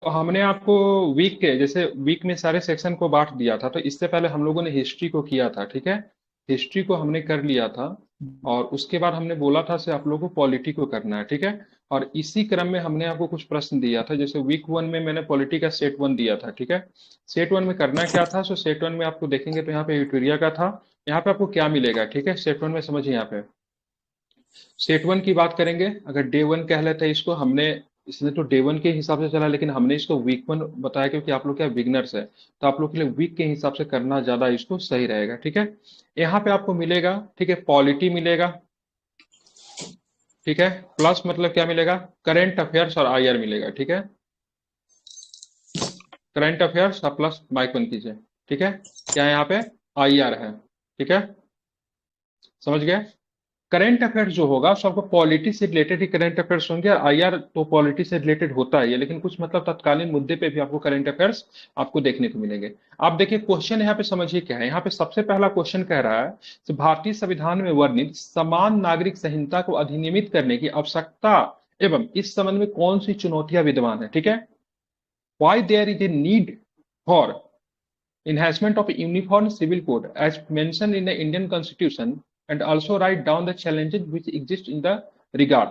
तो हमने आपको वीक के जैसे वीक में सारे सेक्शन को बांट दिया था, तो इससे पहले हम लोगों ने हिस्ट्री को किया था, ठीक है। हिस्ट्री को हमने कर लिया था। और उसके बाद हमने बोला था से आप लोगों को पॉलिटी को करना है, ठीक है। और इसी क्रम में हमने आपको कुछ प्रश्न दिया था, जैसे वीक वन में मैंने पॉलिटी का सेट वन दिया था, ठीक है। सेट वन में करना क्या था, सो सेट वन में आपको देखेंगे तो यहाँ पे यूटोरिया का था। यहाँ पे आपको क्या मिलेगा, ठीक है, सेट वन में समझिए। यहाँ पे सेट वन की बात करेंगे, अगर डे वन कह लेते हैं इसको, हमने इसने तो डे वन के हिसाब से चला, लेकिन हमने इसको वीक वन बताया क्योंकि आप लोग क्या बिगनर्स है, तो आप लोग के लिए वीक के हिसाब से करना ज्यादा इसको सही रहेगा, ठीक है। यहाँ पे आपको मिलेगा, ठीक है, पॉलिटी मिलेगा, ठीक है। प्लस मतलब क्या मिलेगा, करेंट अफेयर्स और आईआर मिलेगा, ठीक है। करंट अफेयर्स और प्लस माइक बंद कीजिए, ठीक है। क्या यहाँ पे आईआर है, ठीक है, समझ गए। करंट अफेयर्स जो होगा सो आपको पॉलिटी से रिलेटेड ही करंट अफेयर्स होंगे, और आईआर तो पॉलिटी से रिलेटेड होता है, लेकिन कुछ मतलब तत्कालीन मुद्दे पे भी आपको करंट अफेयर्स आपको देखने को मिलेंगे। आप देखिए क्वेश्चन यहाँ पे समझिए क्या है। यहाँ पे सबसे पहला क्वेश्चन कह रहा है कि भारतीय संविधान में वर्णित समान नागरिक संहिता को अधिनियमित करने की आवश्यकता एवं इस संबंध में कौन सी चुनौतियां विद्यमान है, ठीक है। Why there is a need for enhancement of a uniform civil code as mentioned in the Indian Constitution and also write down the challenges which exist in the regard।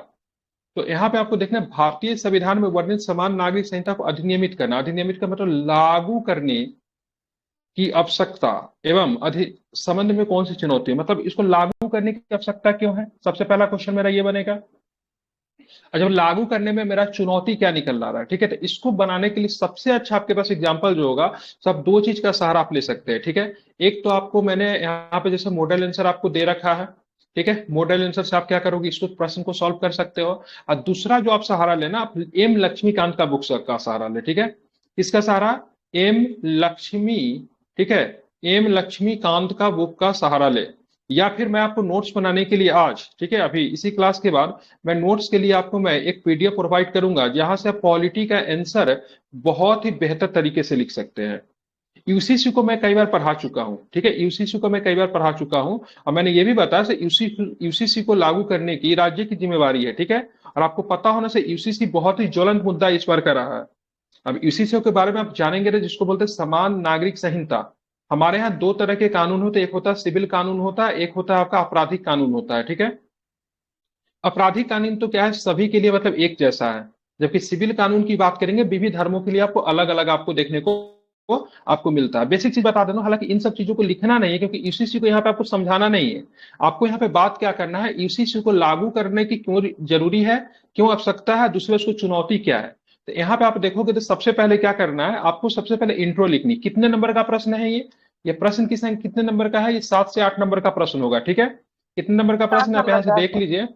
तो यहाँ पे आपको देखना है, भारतीय संविधान में वर्णित समान नागरिक संहिता को अधिनियमित करना, अधिनियमित का मतलब लागू करने की आवश्यकता एवं संबंध में कौन सी चुनौती है, मतलब इसको लागू करने की आवश्यकता क्यों है, सबसे पहला क्वेश्चन मेरा ये बनेगा। और जब लागू करने में मेरा चुनौती क्या निकल रहा है, ठीक है, तो इसको बनाने के लिए सबसे अच्छा आपके पास एग्जांपल जो होगा, सब दो चीज का सहारा आप ले सकते हैं, ठीक है। एक तो आपको मैंने यहाँ पे जैसे मॉडल आंसर आपको दे रखा है, ठीक है, मॉडल आंसर से आप क्या करोगे, इसको प्रश्न को सॉल्व कर सकते हो। और दूसरा जो आप सहारा लेना, आप एम लक्ष्मीकांत का बुक का सहारा ले, ठीक है। किसका सहारा, एम लक्ष्मी, ठीक है, एम लक्ष्मीकांत का बुक का सहारा ले। या फिर मैं आपको नोट्स बनाने के लिए आज, ठीक है, अभी इसी क्लास के बाद मैं नोट्स के लिए आपको मैं एक पीडीएफ प्रोवाइड करूंगा, जहां से आप पॉलिटी का आंसर बहुत ही बेहतर तरीके से लिख सकते हैं। यूसीसी को मैं कई बार पढ़ा चुका हूं, ठीक है, यूसीसी को मैं कई बार पढ़ा चुका हूं। और मैंने ये भी बताया कि यूसीसी को लागू करने की राज्य की जिम्मेवारी है, ठीक है। और आपको पता होना से यूसीसी बहुत ही ज्वलंत मुद्दा इस बार का रहा है। अब यूसीसी के बारे में आप जानेंगे तो, जिसको बोलते हैं समान नागरिक संहिता। हमारे यहाँ दो तरह के कानून होते हैं, एक होता है सिविल कानून होता है, एक होता है आपका आपराधिक कानून होता है, ठीक है। आपराधिक कानून तो क्या है, सभी के लिए मतलब एक जैसा है। जबकि सिविल कानून की बात करेंगे, विविध धर्मों के लिए आपको अलग अलग आपको देखने को आपको मिलता है। बेसिक चीज बता देना, हालांकि इन सब चीजों को लिखना नहीं है, क्योंकि यूसीसी को यहाँ पे आपको समझाना नहीं है। आपको यहाँ पे बात क्या करना है, यूसीसी को लागू करने की क्यों जरूरी है, क्यों आवश्यकता है, दूसरे उसको चुनौती क्या है। तो यहाँ पे आप देखोगे तो सबसे पहले क्या करना है, आपको सबसे पहले इंट्रो लिखनी। कितने नंबर का प्रश्न है ये प्रश्न कितने नंबर का है, ये 7 से 8 नंबर का प्रश्न होगा, ठीक है। कितने नंबर का प्रश्न 7 आप यहाँ नंबर से का देख सर। लीजिए,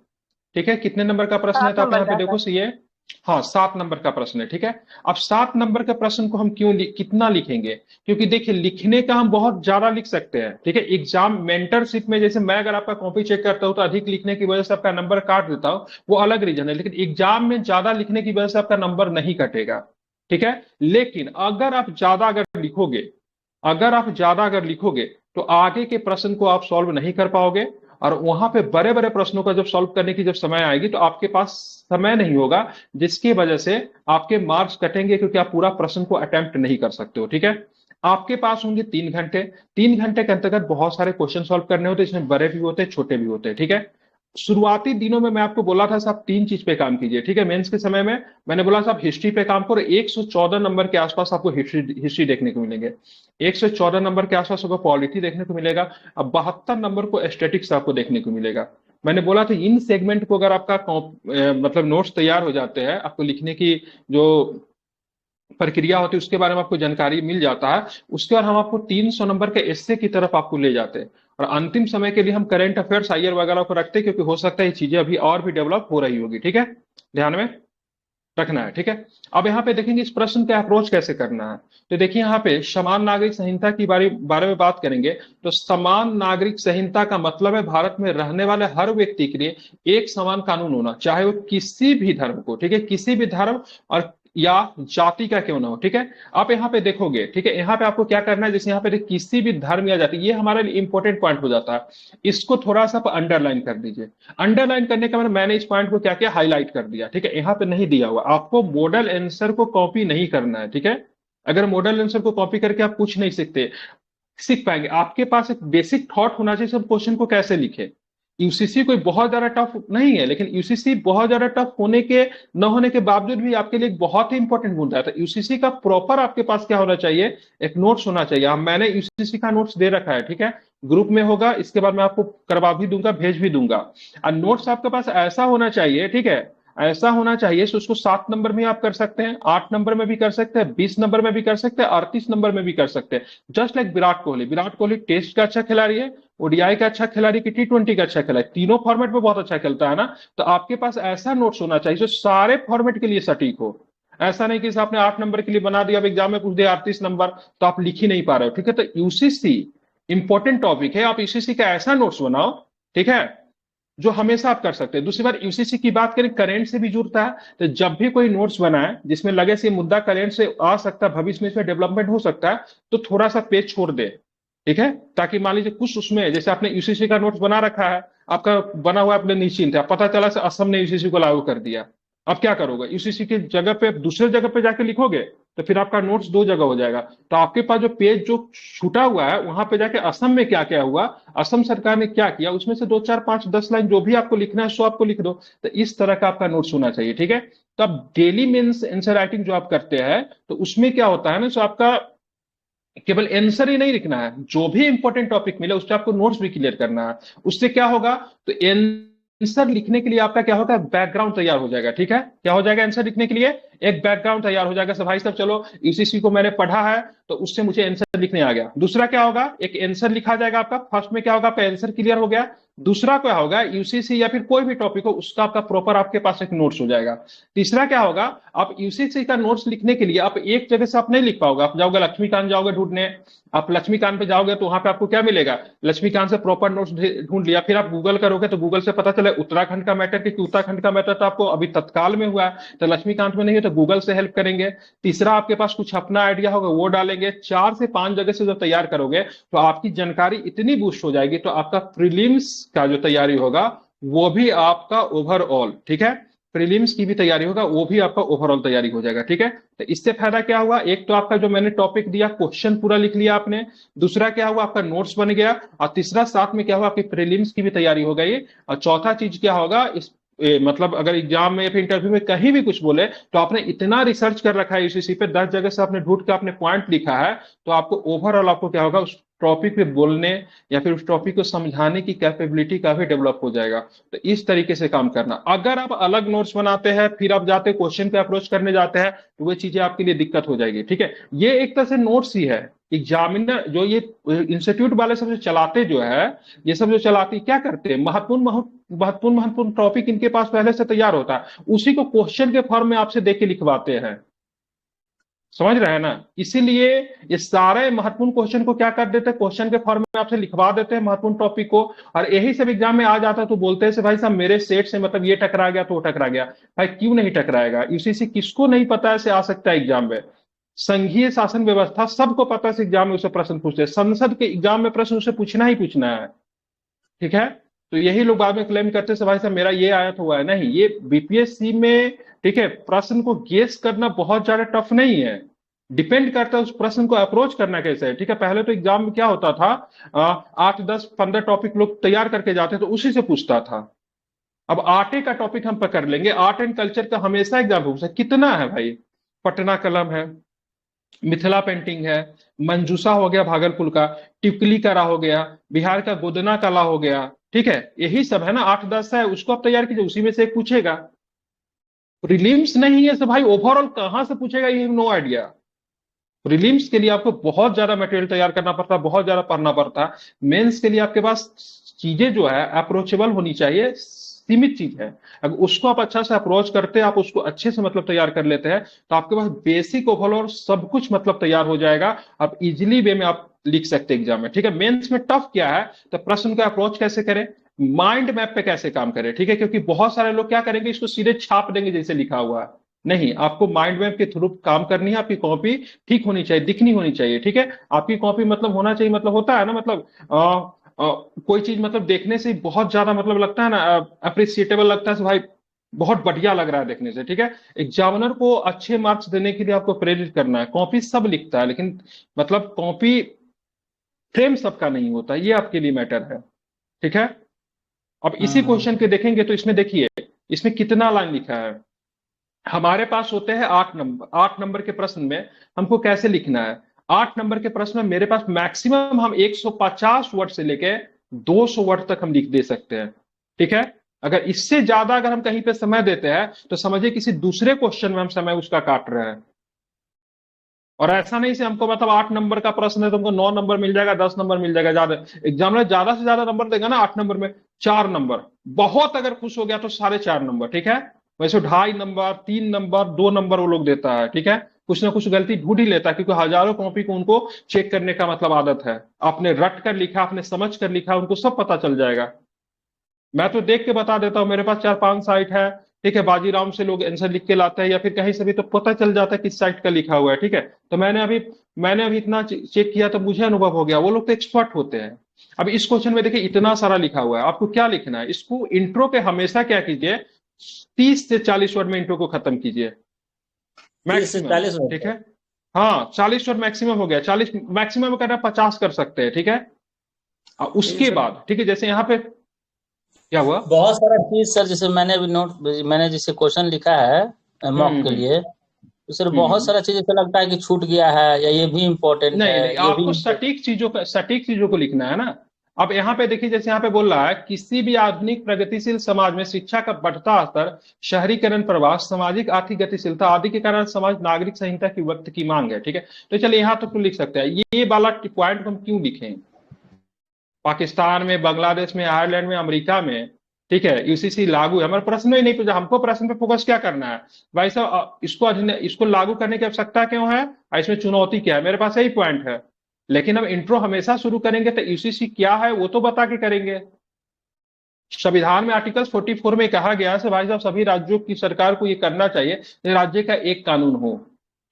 ठीक है। कितने नंबर का प्रश्न है, 7 तो आप नंबर यहाँ पे का देखो सर। से ये, हाँ 7 नंबर का प्रश्न है, ठीक है। अब 7 नंबर के प्रश्न को हम कितना लिखेंगे, क्योंकि देखिए लिखने का हम बहुत ज्यादा लिख सकते हैं, ठीक है। एग्जाम मेंटरशिप में जैसे मैं अगर आपका कॉपी चेक करता हूं तो अधिक लिखने की वजह से आपका नंबर काट देता हूं, वो अलग रीजन है, लेकिन एग्जाम में ज्यादा लिखने की वजह से आपका नंबर नहीं कटेगा, ठीक है। लेकिन अगर आप ज्यादा अगर लिखोगे तो आगे के प्रश्न को आप सॉल्व नहीं कर पाओगे। और वहां पे बड़े बड़े प्रश्नों का जब सॉल्व करने की जब समय आएगी, तो आपके पास समय नहीं होगा, जिसकी वजह से आपके मार्क्स कटेंगे, क्योंकि आप पूरा प्रश्न को अटेम्प्ट नहीं कर सकते हो, ठीक है। आपके पास होंगे 3 घंटे। 3 घंटे के अंतर्गत बहुत सारे क्वेश्चन सॉल्व करने होते हैं, इसमें बड़े भी होते हैं छोटे भी होते हैं, ठीक है। शुरुआती दिनों में मैं आपको बोला था साहब 3 चीज पे काम कीजिए, ठीक है। मेंस के समय में मैंने बोला साहब हिस्ट्री पे काम करो, 114 नंबर के आसपास आपको हिस्ट्री हिस्ट्री देखने को मिलेंगे। 114 नंबर के आसपास आपको पॉलिटी देखने को मिलेगा। अब 72 नंबर को एस्थेटिक्स आपको देखने को मिलेगा। मैंने बोला था इन सेगमेंट को अगर आपका मतलब नोट्स तैयार हो जाते हैं, आपको लिखने की जो प्रक्रिया होती है उसके बारे में आपको जानकारी मिल जाता है, उसके बाद हम आपको 300 नंबर के एस्से की तरफ आपको ले जाते हैं। और अंतिम समय के लिए हम करंट अफेयर्स आईआर वगैरह को रखते हैं, क्योंकि हो सकता है ये चीजें अभी और भी डेवलप हो रही होगी, ठीक है। ध्यान में रखना है, ठीक है। अब यहाँ पे देखेंगे इस प्रश्न का अप्रोच कैसे करना है। तो देखिए यहाँ पे समान नागरिक संहिता की बारे में बात करेंगे, तो समान नागरिक संहिता का मतलब है भारत में रहने वाले हर व्यक्ति के लिए एक समान कानून होना, चाहे वो किसी भी धर्म को, ठीक है, किसी भी धर्म और या जाति का क्यों ना हो, ठीक है। आप यहाँ पे देखोगे, ठीक है, यहाँ पे आपको क्या करना है, जैसे यहाँ पे किसी भी धर्म या जाति, ये हमारे लिए इंपॉर्टेंट पॉइंट हो जाता है, इसको थोड़ा सा अंडरलाइन कर दीजिए। अंडरलाइन करने का मतलब मैंने इस पॉइंट को क्या किया, हाईलाइट कर दिया, ठीक है। यहाँ पे नहीं दिया हुआ, आपको मॉडल आंसर को कॉपी नहीं करना है, ठीक है। अगर मॉडल आंसर को कॉपी करके आप पूछ नहीं सकते, सीख पाएंगे, आपके पास एक बेसिक थॉट होना चाहिए सब क्वेश्चन को कैसे लिखे। यूसीसी कोई बहुत ज्यादा टफ नहीं है, लेकिन यूसीसी बहुत ज्यादा टफ होने के न होने के बावजूद भी आपके लिए एक बहुत ही इंपॉर्टेंट मुद्दा है। तो यूसीसी का प्रॉपर आपके पास क्या होना चाहिए, एक नोट्स होना चाहिए। मैंने यूसीसी का नोट्स दे रखा है, ठीक है, ग्रुप में होगा, इसके बाद मैं आपको करवा भी दूंगा, भेज भी दूंगा। और नोट्स आपके पास ऐसा होना चाहिए, ठीक है, ऐसा होना चाहिए तो उसको 7 नंबर में आप कर सकते हैं, 8 नंबर में भी कर सकते हैं, 20 नंबर में भी कर सकते हैं, 38 नंबर में भी कर सकते हैं। Just like Virat Kohli, Virat Kohli test का अच्छा खिलाड़ी है, ओडीआई का अच्छा खिलाड़ी की, T20 का अच्छा खिलाड़ी, तीनों फॉर्मेट में बहुत अच्छा खेलता है ना। तो आपके पास ऐसा नोट्स होना चाहिए जो सारे फॉर्मेट के लिए सटीक हो। ऐसा नहीं कि आपने 8 नंबर के लिए बना दिया, अब एग्जाम में पूछ दिया 38 नंबर, तो आप लिख ही नहीं पा रहे हो, ठीक है। तो यूसीसी इंपॉर्टेंट टॉपिक है, आप यूसीसी का ऐसा नोट्स बनाओ, ठीक है, जो हमेशा आप कर सकते हैं। दूसरी बात, यूसीसी की बात करें, करंट से भी जुड़ता है, तो जब भी कोई नोट्स बनाए जिसमें लगे से मुद्दा करंट से आ सकता है, भविष्य में इसमें डेवलपमेंट हो सकता है, तो थोड़ा सा पेज छोड़ दे, ठीक है। ताकि मान लीजिए कुछ उसमें, जैसे आपने यूसीसी का नोट्स बना रखा है, आपका बना हुआ अपने निश्चिंत है, पता चला से असम ने यूसीसी को लागू कर दिया, अब क्या करोगे, यूसीसी की जगह पे दूसरे जगह पे जाके लिखोगे, तो फिर आपका नोट्स दो जगह हो जाएगा। तो आपके पास जो पेज जो छूटा हुआ है, वहां पे जाके असम में क्या क्या हुआ, असम सरकार ने क्या किया, उसमें से 2 4 5 10 लाइन जो भी आपको लिखना है सो आपको लिख दो। तो इस तरह का आपका नोट्स होना चाहिए, ठीक है। तो अब डेली मेंस आंसर राइटिंग जो आप करते हैं, तो उसमें क्या होता है ना, सो आपका केवल आंसर ही नहीं लिखना है, जो भी इंपॉर्टेंट टॉपिक मिले उससे आपको नोट्स भी क्लियर करना है। उससे क्या होगा, तो आंसर लिखने के लिए आपका क्या होगा, बैकग्राउंड तैयार हो जाएगा, ठीक है। क्या हो जाएगा, आंसर लिखने के लिए एक बैकग्राउंड तैयार हो जाएगा। सब भाई साहब चलो, यूसीसी को मैंने पढ़ा है, तो उससे मुझे आंसर लिखने आ गया। दूसरा क्या होगा, एक आंसर लिखा जाएगा आपका, फर्स्ट में क्या होगा, आपका आंसर क्लियर हो गया। दूसरा क्या होगा, यूसीसी या फिर कोई भी टॉपिक हो उसका आपका प्रॉपर आपके पास एक नोट्स हो जाएगा। तीसरा क्या होगा, आप यूसीसी का नोट्स लिखने के लिए आप एक जगह से आप नहीं लिख पाओगे, आप जाओगे लक्ष्मीकांत जाओगे ढूंढने, आप लक्ष्मीकांत पे जाओगे तो वहां पे आपको क्या मिलेगा, लक्ष्मीकांत से प्रॉपर नोट्स ढूंढ लिया। फिर आप गूगल करोगे तो गूगल से पता चले उत्तराखंड का मैटर, कि उत्तराखंड का मैटर तो आपको अभी तत्काल में हुआ है, तो लक्ष्मीकांत में नहीं है तो गूगल से हेल्प करेंगे। तीसरा, आपके पास कुछ अपना आइडिया होगा वो डालेंगे। 4 से 5 जगह से जब तैयार करोगे तो आपकी जानकारी इतनी बूस्ट हो जाएगी, तो आपका प्रीलिम्स का जो तैयारी होगा वो भी आपका ओवरऑल, ठीक है, प्रीलिम्स की भी तैयारी होगा, वो भी आपका ओवरऑल तैयारी हो जाएगा, ठीक है। तो इससे फायदा क्या हुआ, एक तो आपका जो मैंने टॉपिक दिया क्वेश्चन पूरा लिख लिया आपने, दूसरा क्या हुआ, आपका नोट्स बन गया, और तीसरा साथ में क्या हुआ, आपकी प्रीलिम्स की भी तैयारी हो गई। और चौथा चीज क्या होगा, इस मतलब अगर एग्जाम में या फिर इंटरव्यू में कहीं भी कुछ बोले, तो आपने इतना रिसर्च कर रखा है यूसीसी पे, 10 जगह से आपने ढूंढ के आपने पॉइंट लिखा है, तो आपको ओवरऑल आपको क्या होगा, उस टॉपिक पे बोलने या फिर उस टॉपिक को समझाने की कैपेबिलिटी काफी डेवलप हो जाएगा। तो इस तरीके से काम करना। अगर आप अलग नोट्स बनाते हैं फिर आप जाते क्वेश्चन पे अप्रोच करने जाते हैं, तो वो चीजें आपके लिए दिक्कत हो जाएगी, ठीक है। ये एक तरह से नोट्स ही है। एग्जामिनर जो ये इंस्टीट्यूट वाले सब जो चलाते जो है, ये सब जो चलाती क्या करते हैं, महत्वपूर्ण महत्वपूर्ण टॉपिक इनके पास पहले से तैयार होता है, उसी को क्वेश्चन के फॉर्म में आपसे देख के लिखवाते हैं। समझ रहे हैं ना, इसीलिए ये सारे महत्वपूर्ण क्वेश्चन को क्या कर देते हैं, क्वेश्चन के फॉर्म में आपसे लिखवा देते हैं महत्वपूर्ण टॉपिक को। और यही सब एग्जाम में आ जाता है तो बोलते हैं भाई साहब मेरे सेट से मतलब ये टकरा गया तो वो टकरा गया। भाई क्यों नहीं टकराएगा, यूसीसी किसको नहीं पता है से आ सकता है एग्जाम में। संघीय शासन व्यवस्था सबको पता है, एग्जाम में उसे प्रश्न पूछते हैं, संसद के एग्जाम में प्रश्न उसे पूछना ही पूछना है, ठीक है। तो यही लोग बाद में क्लेम करते हैं भाई साहब मेरा ये आया तो हुआ है, नहीं, ये बीपीएससी में, ठीक है, प्रश्न को गेस करना बहुत ज्यादा टफ नहीं है। डिपेंड करता है उस प्रश्न को अप्रोच करना कैसे है, ठीक है। पहले तो एग्जाम में क्या होता था, 8 10 15 टॉपिक लोग तैयार करके जाते तो उसी से पूछता था। अब आटे का टॉपिक हम पकड़ लेंगे, आर्ट एंड कल्चर का हमेशा एग्जाम पूछता है, कितना है भाई, पटना कलम है, मिथिला पेंटिंग है, मंजूसा हो गया भागलपुर का, टिकली कला हो गया, बिहार का गोदना कला हो गया, ठीक है, यही सब है ना, 8 10 है, उसको आप तैयार कीजिए, उसी में से एक पूछेगा। प्रीलिम्स नहीं है सब भाई, ओवरऑल कहां से पूछेगा, ये नो आइडिया। प्रीलिम्स के लिए आपको बहुत ज्यादा मटेरियल तैयार करना पड़ता है, बहुत ज्यादा पढ़ना पड़ता है। मेंस के लिए आपके पास चीजें जो है अप्रोचेबल होनी चाहिए, सीमित चीज है। अगर उसको आप अच्छा से अप्रोच करते हैं, आप उसको अच्छे से मतलब तैयार कर लेते हैं, तो आपके पास बेसिक ओवरऑल सब कुछ मतलब तैयार हो जाएगा। आप इजिली वे में आप लिख सकते हैं एग्जाम में, ठीक है। मेंस में टफ क्या है, तो प्रश्न का अप्रोच कैसे करें, माइंड मैप पे कैसे काम करें, ठीक है, क्योंकि बहुत सारे लोग क्या करेंगे, इसको सीधे छाप देंगे जैसे लिखा हुआ है, नहीं, आपको माइंड मैप के थ्रू काम करनी है। आपकी कॉपी ठीक होनी चाहिए, दिखनी होनी चाहिए, ठीक है। आपकी कॉपी मतलब होना चाहिए, मतलब होता है ना, मतलब कोई चीज मतलब देखने से बहुत ज्यादा मतलब लगता है ना, अप्रिसिएटेबल लगता है, भाई बहुत बढ़िया लग रहा है देखने से, ठीक है। एग्जामिनर को अच्छे मार्क्स देने के लिए आपको प्रेरित करना है। कॉपी सब लिखता है, लेकिन मतलब कॉपी फ्रेम सबका नहीं होता, ये आपके लिए मैटर है, ठीक है। अब इसी क्वेश्चन के देखेंगे तो इसमें देखिए, इसमें कितना लाइन लिखा है। हमारे पास होते हैं 8 नंबर। 8 नंबर के प्रश्न में हमको कैसे लिखना है? 8 नंबर के प्रश्न में मेरे पास मैक्सिमम हम 150 वर्ड से लेके 200 वर्ड तक हम लिख दे सकते हैं, ठीक है। अगर इससे ज्यादा अगर हम कहीं पे समय देते हैं तो समझिए किसी दूसरे क्वेश्चन में हम समय उसका काट रहे हैं। और ऐसा नहीं से हमको मतलब 8 नंबर का प्रश्न है तो हमको 9 नंबर मिल जाएगा, 10 नंबर मिल जाएगा। ज्यादा एग्जामिनर ज्यादा से ज्यादा नंबर देगा ना 8 नंबर में, 4 नंबर, बहुत अगर खुश हो गया तो 4.5 नंबर, ठीक है। वैसे 2.5 नंबर, 3 नंबर, 2 नंबर वो लोग देता है, ठीक है। कुछ ना कुछ गलती ढूंढ ही लेता है, क्योंकि हजारों कॉपी को उनको चेक करने का मतलब आदत है। आपने रट कर लिखा, आपने समझ कर लिखा, उनको सब पता चल जाएगा। मैं तो देख के बता देता हूँ, मेरे पास 4-5 साइट है, ठीक है। बाजीराम से लोग आंसर लिख के लाते हैं या फिर कहीं से भी, तो पता चल जाता है किस साइट का लिखा हुआ है, ठीक है। तो मैंने अभी इतना चेक किया तो मुझे अनुभव हो गया, वो लोग तो एक्सपर्ट होते हैं। अब इस क्वेश्चन में देखिए इतना सारा लिखा हुआ है, आपको क्या लिखना है? इसको इंट्रो के हमेशा क्या कीजिए, 30 से 40 वर्ड में इंट्रो को खत्म कीजिए, 30 से मैक्सिमम, 40 ठीक मिनट है। हाँ, 40 वर्ड मैक्सिमम हो गया, 40 मैक्सिमम करना, 50 कर सकते हैं, ठीक है। ठीक है उसके सर। बाद ठीक है, जैसे यहाँ पे क्या हुआ। बहुत सारा चीज सर, जैसे मैंने अभी नोट, मैंने जैसे क्वेश्चन लिखा है मॉक हम्म के हम्म लिए, तो सर हम्म बहुत सारा चीज ऐसा लगता है कि छूट गया है, या ये भी इम्पोर्टेंट है, नहीं नहीं, ये भी आपको सटीक चीजों को लिखना है ना। अब यहाँ पे देखिए, जैसे यहाँ पे बोल रहा है, किसी भी आधुनिक प्रगतिशील समाज में शिक्षा का बढ़ता स्तर, शहरीकरण प्रवाह, सामाजिक आर्थिक गतिशीलता आदि के कारण समाज नागरिक संहिता की वक्त की मांग है, ठीक है। तो चलिए यहाँ तक तो लिख सकते हैं। ये वाला पॉइंट हम क्यों लिखें? पाकिस्तान में, बांग्लादेश में, आयरलैंड में, अमेरिका में, ठीक है, यूसीसी लागू है। हमारा प्रश्न ही नहीं पूछा, हमको प्रश्न पे फोकस क्या करना है? भाई साहब, इसको लागू करने की आवश्यकता क्यों है और इसमें चुनौती क्या है? मेरे पास यही पॉइंट है। लेकिन हम इंट्रो हमेशा शुरू करेंगे तो यूसीसी क्या है वो तो बता के करेंगे। संविधान में आर्टिकल 44 में कहा गया है भाई साहब, सभी राज्यों की सरकार को ये करना चाहिए कि राज्य का एक कानून हो,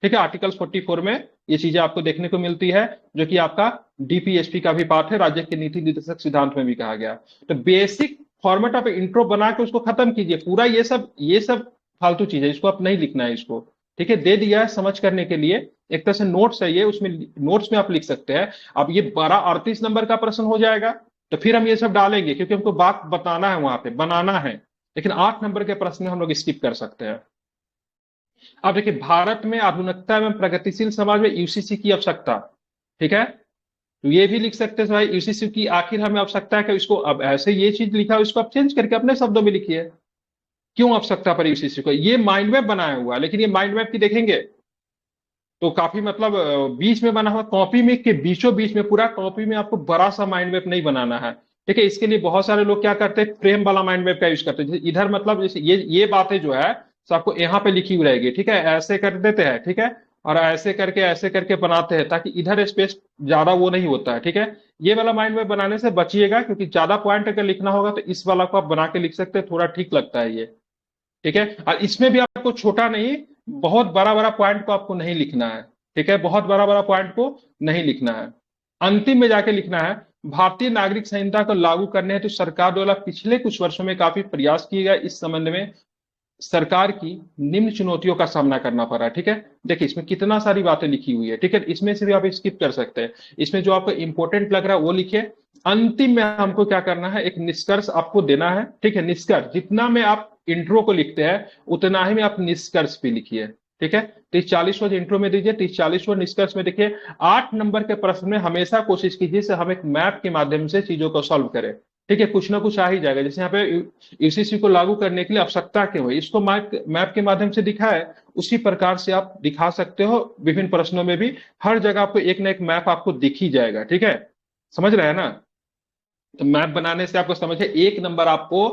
ठीक है। आर्टिकल 44 में ये चीजें आपको देखने को मिलती है, जो कि आपका डीपीएसपी का भी पार्ट है, राज्य के नीति निर्देशक सिद्धांत में भी कहा गया। तो बेसिक फॉर्मेट ऑफ इंट्रो बना के उसको खत्म कीजिए पूरा। ये सब फालतू चीज है, इसको आप नहीं लिखना है इसको, ठीक है। दे दिया है समझ करने के लिए, एक तरह से नोट्स है ये, उसमें नोट्स में आप लिख सकते हैं। अब ये 12 38 नंबर का प्रश्न हो जाएगा तो फिर हम ये सब डालेंगे, क्योंकि हमको बात बताना है, वहां पे बनाना है। लेकिन 8 नंबर के प्रश्न में हम लोग स्किप कर सकते हैं। अब देखिए, भारत में आधुनिकता एवं प्रगतिशील समाज में यूसीसी की आवश्यकता, ठीक है। तो ये भी लिख सकते हैं भाई, यूसीसी की आखिर हमें आवश्यकता है कि इसको, अब ऐसे ये चीज लिखा है इसको आप चेंज करके अपने शब्दों में लिखिए, क्यों आवश्यकता पड़ी यूसीसी को। ये माइंड मैप बनाया हुआ है, लेकिन ये माइंड मैप की देखेंगे तो काफी मतलब बीच में बना हुआ, कॉपी में के बीचों बीच में, पूरा कॉपी में आपको बड़ा सा माइंड मैप नहीं बनाना है, ठीक है। इसके लिए बहुत सारे लोग क्या करते हैं, फ्रेम वाला माइंड मैप का यूज करते हैं। जैसे इधर मतलब जैसे ये बातें जो है सब आपको यहाँ पे लिखी हुई रहेगी, ठीक है। ऐसे कर देते हैं, ठीक है, और ऐसे करके बनाते हैं ताकि इधर स्पेस ज्यादा वो नहीं होता है, ठीक है। ये वाला माइंड मैप बनाने से बचिएगा, क्योंकि ज्यादा पॉइंट अगर लिखना होगा तो इस वाला को आप बना के लिख सकते हैं, थोड़ा ठीक लगता है ये, ठीक है। और इसमें भी आपको छोटा नहीं, बहुत बड़ा बड़ा पॉइंट को आपको नहीं लिखना है, ठीक है। बहुत बड़ा बड़ा पॉइंट को नहीं लिखना है, अंतिम में जाके लिखना है। भारतीय नागरिक संहिता को लागू करने हेतु सरकार द्वारा पिछले कुछ वर्षों में काफी प्रयास किए गए। इस संबंध में सरकार की निम्न चुनौतियों का सामना करना पड़ा, ठीक है। देखिए इसमें कितना सारी बातें लिखी हुई है, ठीक है। इसमें से भी आप स्किप कर सकते हैं, इसमें जो आपको इंपॉर्टेंट लग रहा है वो लिखिए। अंतिम में हमको क्या करना है, एक निष्कर्ष आपको देना है, ठीक है। निष्कर्ष जितना में आप इंट्रो को लिखते हैं उतना ही में आप निष्कर्ष भी लिखिए, ठीक है। 30 40 वर्ड इंट्रो में दीजिए, 30 40 वर्ड निष्कर्ष में। देखिए 8 नंबर के प्रश्न में हमेशा कोशिश कीजिए से हम एक मैप के माध्यम से चीजों को सॉल्व करें, ठीक है। कुछ ना कुछ आ ही जाएगा। जैसे यहाँ पे यूसीसी को लागू करने के लिए आवश्यकता क्यों है, इसको मैप के माध्यम से दिखा है, उसी प्रकार से आप दिखा सकते हो विभिन्न प्रश्नों में भी। हर जगह आपको एक ना एक मैप आपको दिख ही जाएगा, ठीक है। समझ रहे हैं ना? तो मैप बनाने से आपको समझे, 1 नंबर आपको,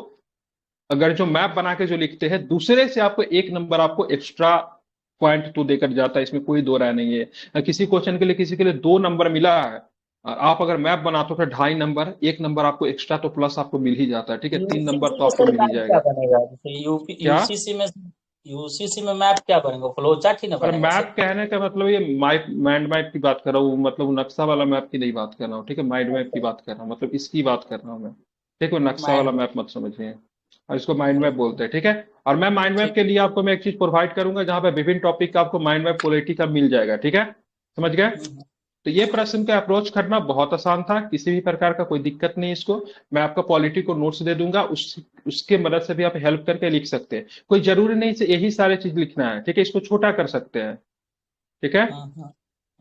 अगर जो मैप बना के जो लिखते हैं दूसरे से, आपको 1 नंबर आपको एक्स्ट्रा पॉइंट तो देकर जाता है, इसमें कोई दो राय नहीं है। किसी क्वेश्चन के लिए किसी के लिए 2 नंबर मिला है, और आप अगर मैप बनाते हो तो 2.5 नंबर, 1 नंबर आपको एक्स्ट्रा तो प्लस आपको मिल ही जाता है, ठीक है। 3 नंबर यूसीसी तो में आपको सर मिल ही काम क्या जाएगा। बनेगा, जैसे यूपी क्या? यूसीसी में यूसीसी में मैप क्या बनेगा, फ्लो चार्ट ही ना और बनेगा मैप सिर्फ। कहने का मतलब ये माइंड मैप की बात कर रहा हूँ, मतलब वो नक्शा वाला मैप की नहीं बात कर रहा हूँ, ठीक है, माइंड मैप की बात कर रहा हूँ, मतलब इसकी बात कर रहा हूँ मैं। ठीक है, वो नक्शा वाला माइंड मैप मत समझिए, और इसको माइंड मैप ठीक बोलते हैं, ठीक है। और मैं माइंड मैप ठीक। के लिए आपको मैं एक चीज प्रोवाइड करूंगा जहां पे विभिन्न टॉपिक का आपको माइंड मैप पॉलिटी का मिल जाएगा, ठीक है। समझ गए। हम्म, तो ये प्रश्न का अप्रोच करना बहुत आसान था, किसी भी प्रकार का कोई दिक्कत नहीं इसको। मैं आपको पॉलिटी को नोट्स दे दूंगा, उसके मदद से भी आप हेल्प करके लिख सकते हैं। कोई जरूरी नहीं से यही सारे चीज लिखना है, ठीक है, इसको छोटा कर सकते हैं, ठीक है। हम्म, हम्म,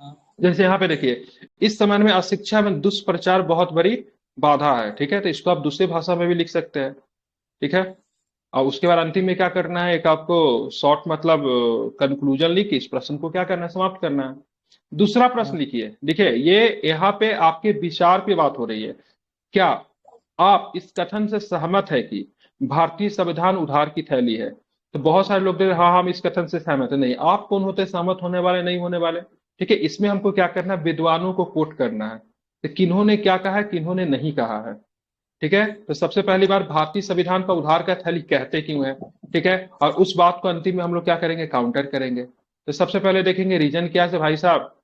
हम्म, जैसे यहाँ पे देखिए, इस समय में अशिक्षा में दुष्प्रचार बहुत बड़ी बाधा है, ठीक है, तो इसको आप दूसरी भाषा में भी लिख सकते हैं, ठीक है। और उसके बाद अंतिम में क्या करना है, एक आपको शॉर्ट मतलब कंक्लूजन लिख के इस प्रश्न को क्या करना है, समाप्त करना है। दूसरा प्रश्न हम्म, लिखिए, देखिए ये यहाँ पे आपके विचार पे बात हो रही है। क्या आप इस कथन से सहमत है कि भारतीय संविधान उधार की थैली है? तो बहुत सारे लोग कहते हैं हाँ हम इस कथन से सहमत है। नहीं, आप कौन होते हैं सहमत होने वाले नहीं होने वाले? ठीक है, इसमें हमको क्या करना है, विद्वानों को कोट करना है, तो किन्होंने क्या कहा है किन्होंने नहीं कहा है। ठीक है, तो सबसे पहली बार भारतीय संविधान का उधार का थैली कहते क्यों है, ठीक है। और उस बात को अंतिम में हम लोग क्या करेंगे, काउंटर करेंगे। तो सबसे पहले देखेंगे रीजन क्या है भाई साहब।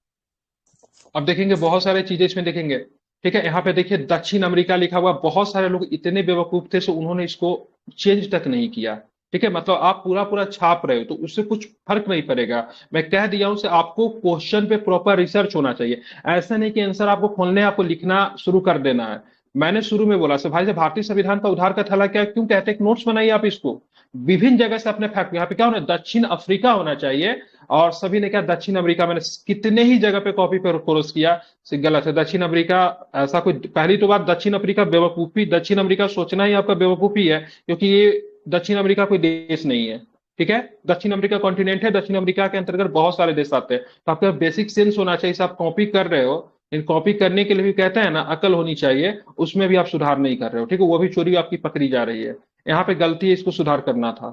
अब देखेंगे बहुत सारे चीजें इसमें देखेंगे, ठीक है। यहाँ पे देखिए दक्षिण अमेरिका लिखा हुआ, बहुत सारे लोग इतने बेवकूफ थे सो उन्होंने इसको चेंज तक नहीं किया। ठीक है, मतलब आप पूरा पूरा छाप रहे हो तो उससे कुछ फर्क नहीं पड़ेगा। मैं कह दिया हूं से आपको क्वेश्चन पे प्रॉपर रिसर्च होना चाहिए। ऐसा नहीं कि आंसर आपको खोलने आपको लिखना शुरू कर देना है। मैंने शुरू में बोला से भाई साहब भारतीय संविधान का उधार का थैला क्या क्यों कहते हैं, नोट्स बनाइए आप इसको। विभिन्न जगह से अपने फैक्ट, यहाँ पे क्या होना दक्षिण अफ्रीका होना चाहिए। और सभी ने क्या दक्षिण अमेरिका, मैंने कितने ही जगह पे कॉपी पे क्रॉस किया, से गलत है दक्षिण अफ्रीका। ऐसा कोई, पहली तो बात दक्षिण अफ्रीका बेवकूफी, दक्षिण अफ्रीका सोचना ही आपका बेवकूफी है, क्योंकि ये दक्षिण अफ्रीका कोई देश नहीं है। ठीक है, दक्षिण अफ्रीका कॉन्टिनेंट है, दक्षिण अफ्रीका के अंतर्गत बहुत सारे देश आते हैं, तो आपका बेसिक सेंस होना चाहिए। आप कॉपी कर रहे हो, इन कॉपी करने के लिए भी कहते हैं ना अकल होनी चाहिए, उसमें भी आप सुधार नहीं कर रहे हो, ठीक है, वो भी चोरी आपकी पकड़ी जा रही है। यहाँ पे गलती है, इसको सुधार करना था,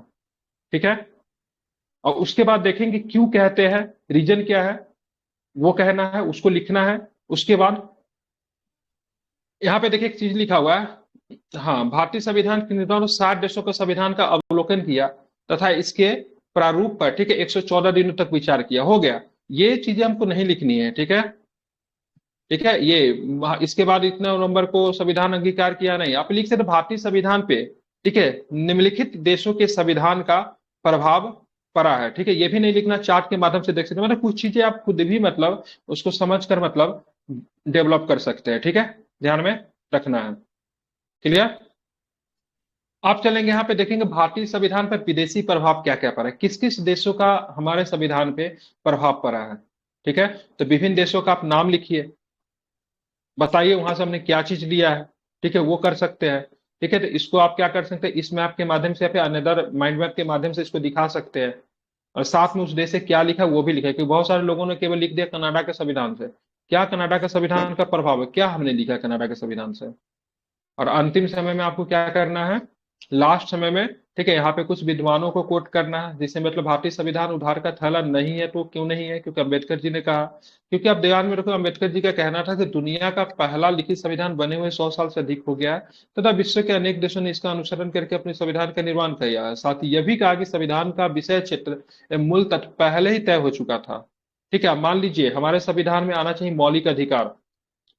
ठीक है। और उसके बाद देखेंगे क्यों कहते हैं, रीजन क्या है, वो कहना है, उसको लिखना है। उसके बाद यहाँ पे देखिए एक चीज लिखा हुआ है, हाँ, भारतीय संविधान के निर्माण 60 देशों के संविधान का अवलोकन किया तथा इसके प्रारूप पर, ठीक है, 114 दिनों तक विचार किया, हो गया। ये चीजें हमको नहीं लिखनी है, ठीक है। ठीक है, ये इसके बाद इतने नंबर को संविधान अंगीकार किया, नहीं, आप लिख सकते भारतीय संविधान पे, ठीक है, निम्नलिखित देशों के संविधान का प्रभाव पड़ा है, ठीक है। ये भी नहीं लिखना, चार्ट के माध्यम से देख सकते हैं, मतलब कुछ चीजें आप खुद भी मतलब उसको समझ कर मतलब डेवलप कर सकते हैं, ठीक है, ध्यान में रखना है। क्लियर। आप चलेंगे यहाँ पे देखेंगे भारतीय संविधान पर विदेशी प्रभाव क्या क्या पड़ा है, किस किस देशों का हमारे संविधान पे प्रभाव पड़ा है। ठीक है, तो विभिन्न देशों का आप नाम लिखिए, बताइए वहां से हमने क्या चीज लिया है, ठीक है, वो कर सकते हैं। ठीक है, तो इसको आप क्या कर सकते हैं, इस मैप के माध्यम से या फिर अनदर माइंड मैप के माध्यम से इसको दिखा सकते हैं। और साथ में उस देश से क्या लिखा है वो भी लिखा है, क्योंकि बहुत सारे लोगों ने केवल लिख दिया कनाडा के संविधान से। क्या कनाडा का संविधान का प्रभाव है, क्या हमने लिखा है कनाडा के संविधान से। और अंतिम समय में आपको क्या करना है, लास्ट समय में, ठीक है, यहाँ पे कुछ विद्वानों को कोट करना है, जिससे मतलब भारतीय संविधान उधार का थैला नहीं है, तो क्यों नहीं है, क्योंकि अम्बेडकर जी ने कहा। क्योंकि आप ध्यान में रखो, अम्बेडकर जी का कहना था कि दुनिया का पहला लिखित संविधान बने हुए 100 साल से अधिक हो गया है, तथा विश्व के अनेक देशों ने इसका अनुसरण करके अपने संविधान का निर्माण किया है। साथ ही यह भी कहा कि संविधान का विषय क्षेत्र मूल तत्व पहले ही तय हो चुका था। ठीक है, अब मान लीजिए हमारे संविधान में आना चाहिए मौलिक अधिकार।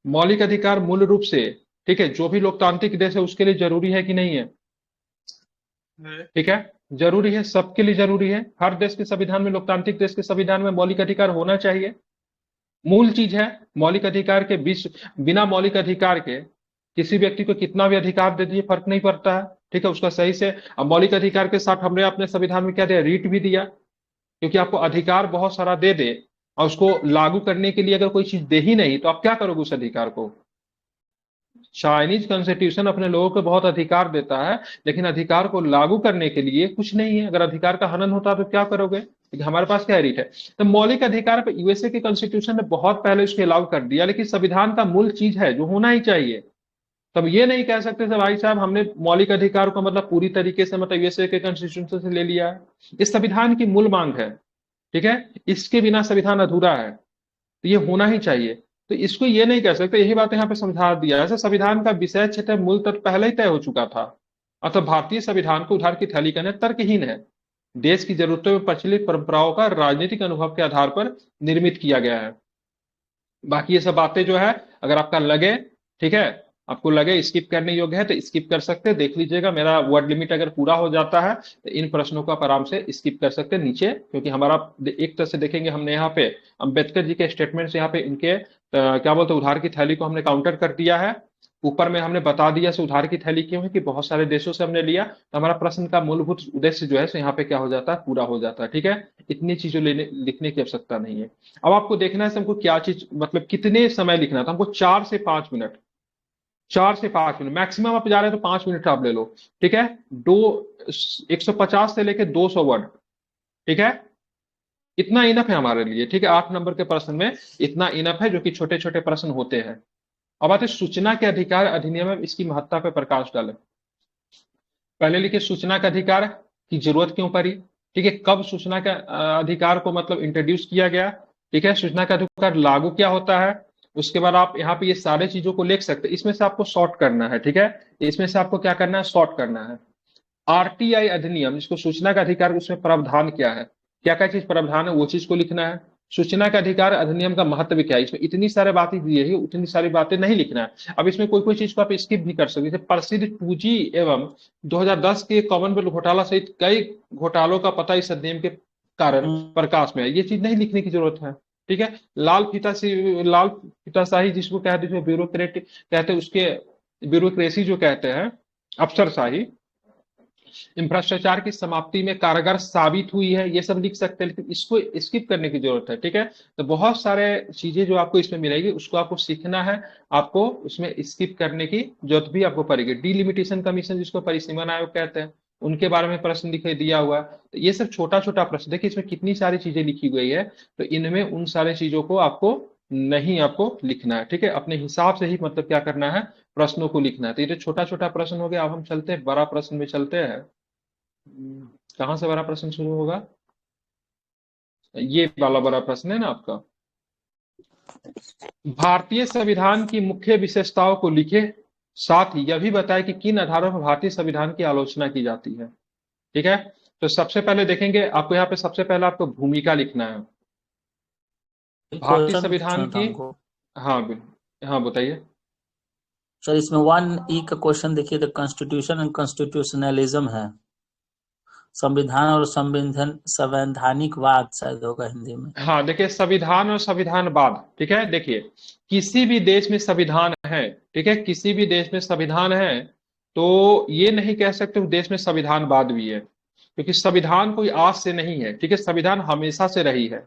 मौलिक अधिकार मूल रूप से, ठीक है, जो भी लोकतांत्रिक देश है उसके लिए जरूरी है कि नहीं है, ठीक है, जरूरी है, सबके लिए जरूरी है। हर देश के संविधान में, लोकतांत्रिक देश के संविधान में मौलिक अधिकार होना चाहिए, मूल चीज है। मौलिक अधिकार के बीच, बिना मौलिक अधिकार के किसी व्यक्ति को कितना भी अधिकार दे दीजिए फर्क नहीं पड़ता है, ठीक है, उसका सही से। अब मौलिक अधिकार के साथ हमने अपने संविधान में क्या दिया, रीट भी दिया, क्योंकि आपको अधिकार बहुत सारा दे दे और उसको लागू करने के लिए अगर कोई चीज दे ही नहीं तो आप क्या करोगे उस अधिकार को। चाइनीज कॉन्स्टिट्यूशन अपने लोगों को बहुत अधिकार देता है, लेकिन अधिकार को लागू करने के लिए कुछ नहीं है। अगर अधिकार का हनन होता तो क्या करोगे, क्योंकि हमारे पास क्या रीट है। तो मौलिक अधिकार पर यूएसए के कॉन्स्टिट्यूशन ने बहुत पहले उसको अलाउ कर दिया, लेकिन संविधान का मूल चीज है जो होना ही चाहिए। तब ये नहीं कह सकते थे भाई साहब हमने मौलिक अधिकार को मतलब पूरी तरीके से मतलब यूएसए के कॉन्स्टिट्यूशन से ले लिया है। इस संविधान की मूल मांग है, ठीक है, इसके बिना संविधान अधूरा है, तो ये होना ही चाहिए। तो इसको ये नहीं कह सकते, यही बात यहाँ पे समझा दिया है। ऐसे संविधान का विषय क्षेत्र मूल तत्व पहले ही तय हो चुका था, अतः भारतीय संविधान को उधार की थैली कहने तर्कहीन है। देश की जरूरतों में प्रचलित परंपराओं का राजनीतिक अनुभव के आधार पर निर्मित किया गया है। बाकी ये सब बातें जो है, अगर आपका लगे, ठीक है, आपको लगे स्किप करने योग्य है तो स्किप कर सकते हैं, देख लीजिएगा मेरा वर्ड लिमिट अगर पूरा हो जाता है तो इन प्रश्नों को आप आराम से स्किप कर सकते हैं नीचे, क्योंकि हमारा एक तरह से देखेंगे हमने यहाँ पे अंबेडकर जी के स्टेटमेंट से यहाँ पे इनके क्या बोलते हैं उधार की थैली को हमने काउंटर कर दिया है। ऊपर में हमने बता दिया से उधार की थैली क्यों है कि बहुत सारे देशों से हमने लिया, तो हमारा प्रश्न का मूलभूत उद्देश्य जो है सो यहाँ पे क्या हो जाता है, पूरा हो जाता है। ठीक है, इतनी चीजों लेने लिखने की आवश्यकता नहीं है। अब आपको देखना है से हमको क्या चीज मतलब कितने समय लिखना है, तो हमको 4 से 5 मिनट, 4 से 5 मिनट मैक्सिमम आप जा रहे हैं तो 5 मिनट आप ले लो। ठीक है, दो 150 से लेके 200 वर्ड, ठीक है, इतना इनफ है हमारे लिए। ठीक है, 8 नंबर के प्रश्न में इतना इनफ है, जो कि छोटे छोटे प्रश्न होते हैं। अब आते हैं सूचना के अधिकार अधिनियम में इसकी महत्ता पर प्रकाश डालें। पहले लिखिए सूचना का अधिकार की जरूरत क्यों पड़ी। ठीक है, कब सूचना का अधिकार को मतलब इंट्रोड्यूस किया गया। ठीक है, सूचना का अधिकार लागू क्या होता है। उसके बाद आप यहाँ पे ये सारे चीजों को लिख सकते हैं, इसमें से आपको शॉर्ट करना है। ठीक है, इसमें से आपको क्या करना है, शॉर्ट करना है। आरटीआई अधिनियम जिसको सूचना का अधिकार, उसमें प्रावधान क्या है, क्या क्या चीज प्रावधान है वो चीज को लिखना है। सूचना का अधिकार अधिनियम का महत्व क्या है, इसमें इतनी सारी बातें दी है, उतनी सारी बातें नहीं लिखना है। अब इसमें कोई कोई चीज को आप स्किप भी कर सकते हैं, जैसे प्रसिद्ध 2G एवं 2010 के कॉमनवेल्थ घोटाला सहित कई घोटालों का पता इस अधिनियम के कारण प्रकाश में है, ये चीज नहीं लिखने की जरूरत है। ठीक है, लाल फीताशाही जिसको कहते हैं, ब्यूरोक्रेटिक कहते हैं, उसके ब्यूरोक्रेसी जो कहते हैं, अफसरशाही, भ्रष्टाचार की समाप्ति में कारगर साबित हुई है, ये सब लिख सकते हैं, लेकिन इसको स्किप करने की जरूरत है। ठीक है, तो बहुत सारे चीजें जो आपको इसमें मिलेगी उसको आपको सीखना है, आपको उसमें स्किप करने की जरूरत भी आपको पड़ेगी। डिलिमिटेशन कमीशन जिसको परिसीमन आयोग कहते हैं, उनके बारे में प्रश्न लिखे दिया हुआ है। तो ये सब छोटा छोटा प्रश्न, देखिए इसमें कितनी सारी चीजें लिखी गई है, तो इनमें उन सारी चीजों को आपको नहीं आपको लिखना है। ठीक है, अपने हिसाब से ही मतलब क्या करना है, प्रश्नों को लिखना है। तो ये जो छोटा छोटा प्रश्न हो गया, अब हम चलते हैं बड़ा प्रश्न में चलते हैं। कहाँ से बड़ा प्रश्न शुरू होगा, ये वाला बड़ा प्रश्न है ना आपका। भारतीय संविधान की मुख्य विशेषताओं को लिखे, साथ ही यह भी बताए कि किन आधारों पर भारतीय संविधान की आलोचना की जाती है। ठीक है, तो सबसे पहले देखेंगे आपको यहाँ पे सबसे पहले आपको भूमिका लिखना है भारतीय क्वेश्चन संविधान पूछना था की। हमको हाँ हाँ बताइए। सर, इसमें 1E का क्वेश्चन देखिए, द कॉन्स्टिट्यूशन एंड कॉन्स्टिट्यूशनलिज्म है, संविधान और संवैधानिकवाद शायद होगा हिंदी में। हाँ देखिए, संविधान और संविधानवाद, ठीक है, देखिए किसी भी देश में संविधान है, ठीक है, किसी भी देश में संविधान है, तो ये नहीं कह सकते उस देश में संविधानवाद भी है, क्योंकि संविधान कोई आज से नहीं है। ठीक है, संविधान हमेशा से रही है।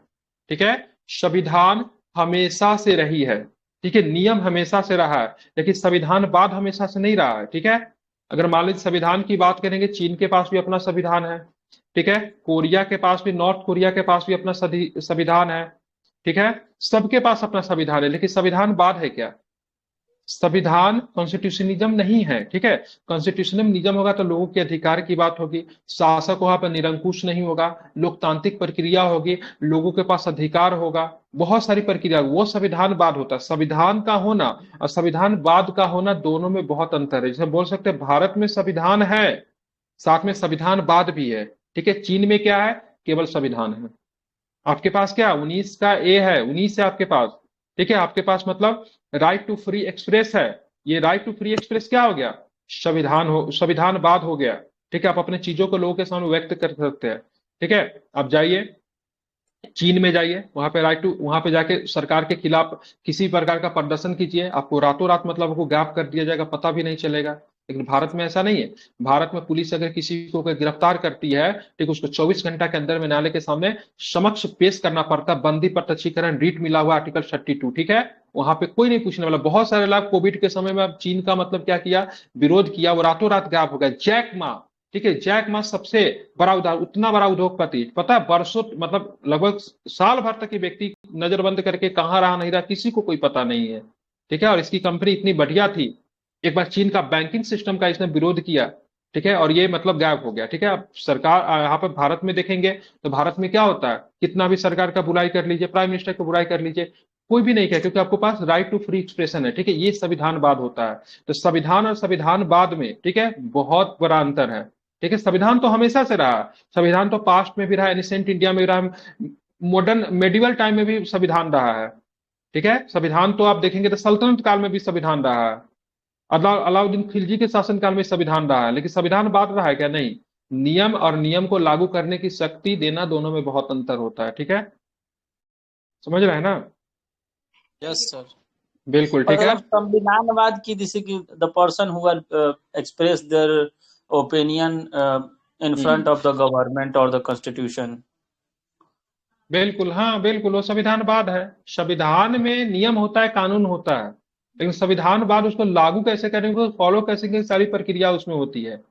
ठीक है, संविधान हमेशा से रही है। ठीक है, नियम हमेशा से रहा है, लेकिन संविधानवाद हमेशा से नहीं रहा है। ठीक है, अगर मान लीजिए संविधान की बात करेंगे, चीन के पास भी अपना संविधान है। ठीक है, कोरिया के पास भी, नॉर्थ कोरिया के पास भी अपना संविधान है। ठीक है, सबके पास अपना संविधान है, लेकिन संविधानवाद है क्या, संविधान कॉन्स्टिट्यूशनिज्म नहीं है। ठीक है, कॉन्स्टिट्यूशनिज्म होगा तो लोगों के अधिकार की बात होगी, शासक वहां पर निरंकुश नहीं होगा, लोकतांत्रिक प्रक्रिया होगी, लोगों के पास अधिकार होगा, बहुत सारी प्रक्रिया, वो संविधानवाद होता है। संविधान का होना और संविधानवाद का होना दोनों में बहुत अंतर है। जैसे बोल सकते हैं भारत में संविधान है, साथ में संविधानवाद भी है। ठीक है, चीन में क्या है, केवल संविधान है। आपके पास क्या 19 का ए है, 19 है आपके पास। ठीक है, आपके पास मतलब राइट टू फ्री एक्सप्रेस है, ये राइट टू फ्री एक्सप्रेस क्या हो गया, संविधानवाद हो गया। ठीक है, आप अपने चीजों को लोगों के सामने व्यक्त कर सकते हैं। ठीक है, आप जाइए चीन में, जाइए वहां पे राइट टू, वहां पे जाके सरकार के खिलाफ किसी प्रकार का प्रदर्शन कीजिए, आपको रातों रात मतलब आपको गायब कर दिया जाएगा, पता भी नहीं चलेगा। लेकिन भारत में ऐसा नहीं है। भारत में पुलिस अगर किसी को गिरफ्तार करती है, ठीक, उसको 24 घंटा के अंदर में न्यायालय के सामने समक्ष पेश करना पड़ता है, बंदी प्रत्यक्षीकरण रीट मिला हुआ आर्टिकल 32। ठीक है, वहां पे कोई नहीं पूछने वाला। बहुत सारे लोग कोविड के समय में अब चीन का मतलब क्या किया, विरोध किया, वो रातों रात गायब हो गया। जैक मा, ठीक है, जैक मा सबसे बड़ा उदाहरण, उतना बड़ा उद्योगपति, पता है बरसों मतलब लगभग साल भर तक ये व्यक्ति नजरबंद करके कहाँ रहा नहीं रहा किसी को कोई पता नहीं है। ठीक है, और इसकी कंपनी इतनी बढ़िया थी, एक बार चीन का बैंकिंग सिस्टम का इसने विरोध किया। ठीक है, और ये मतलब गायब हो गया। ठीक है, अब सरकार यहाँ पर भारत में देखेंगे तो भारत में क्या होता है, कितना भी सरकार का बुराई कर लीजिए, प्राइम मिनिस्टर की बुराई कर लीजिए, कोई भी नहीं कहे, क्योंकि आपके पास राइट टू फ्री एक्सप्रेशन है। ठीक है, ये संविधानवाद होता है। तो संविधान और संविधानवाद में, ठीक है, बहुत बड़ा अंतर है। ठीक है, संविधान तो हमेशा से रहा, संविधान तो पास्ट में भी रहा, एनिसेंट इंडिया में भी रहा, मॉडर्न मेडिवल टाइम में भी संविधान रहा है। ठीक है, संविधान तो आप देखेंगे तो सल्तनत काल में भी संविधान रहा है, अलाउद्दीन खिलजी के शासनकाल में संविधान रहा है, लेकिन संविधान बाद रहा है क्या? नहीं। नियम और नियम को लागू करने की शक्ति देना, दोनों में बहुत अंतर होता है। ठीक है, समझ रहे हैं ना? Yes sir. बिल्कुल और ठीक है। अगर संविधानवाद की, जैसे कि the person who express their opinion in front hmm, of the government और द कॉन्स्टिट्यूशन। बिल्कुल, हाँ बिल्कुल, वो संविधानवाद है। संविधान में नियम होता है, कानून होता है, लेकिन संविधानवाद उसको लागू कैसे करेंगे, फॉलो कैसे करेंगे, सारी प्रक्रिया उसमें होती है।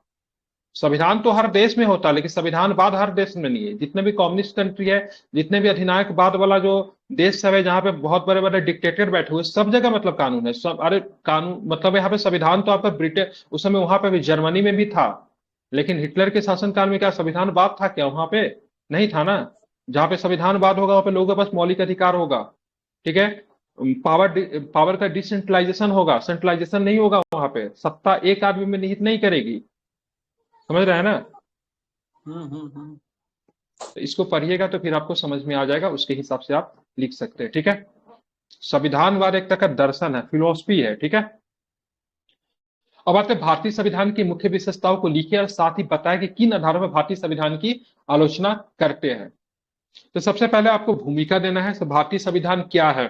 संविधान तो हर देश में होता है, लेकिन संविधानवाद हर देश में नहीं है। जितने भी कम्युनिस्ट कंट्री है, जितने भी अधिनायकवाद वाला जो देश सब है, जहाँ पे बहुत बड़े बड़े डिक्टेटर बैठे हुए, सब जगह मतलब कानून है, सब, अरे कानून मतलब यहाँ पे संविधान तो आपका ब्रिटेन उस समय वहां पे भी, जर्मनी में भी था, लेकिन हिटलर के शासनकाल में क्या संविधानवाद था क्या वहां पे? नहीं था ना। जहाँ पे संविधानवाद होगा वहां पे लोगों के पास मौलिक अधिकार होगा। ठीक है, पावर पावर का डिसेंट्रलाइजेशन होगा, सेंट्रलाइजेशन नहीं होगा, वहां पे सत्ता एक आदमी में निहित नहीं करेगी। समझ रहे हैं ना? हम्म। तो इसको पढ़िएगा तो फिर आपको समझ में आ जाएगा, उसके हिसाब से आप लिख सकते हैं। ठीक है, संविधानवाद एक तरह का दर्शन है, फिलोसफी है। ठीक है, अब आते हैं भारतीय संविधान की मुख्य विशेषताओं को लिखिए और साथ ही बताएं कि किन आधारों पर भारतीय संविधान की आलोचना करते हैं। तो सबसे पहले आपको भूमिका देना है, तो भारतीय संविधान क्या है,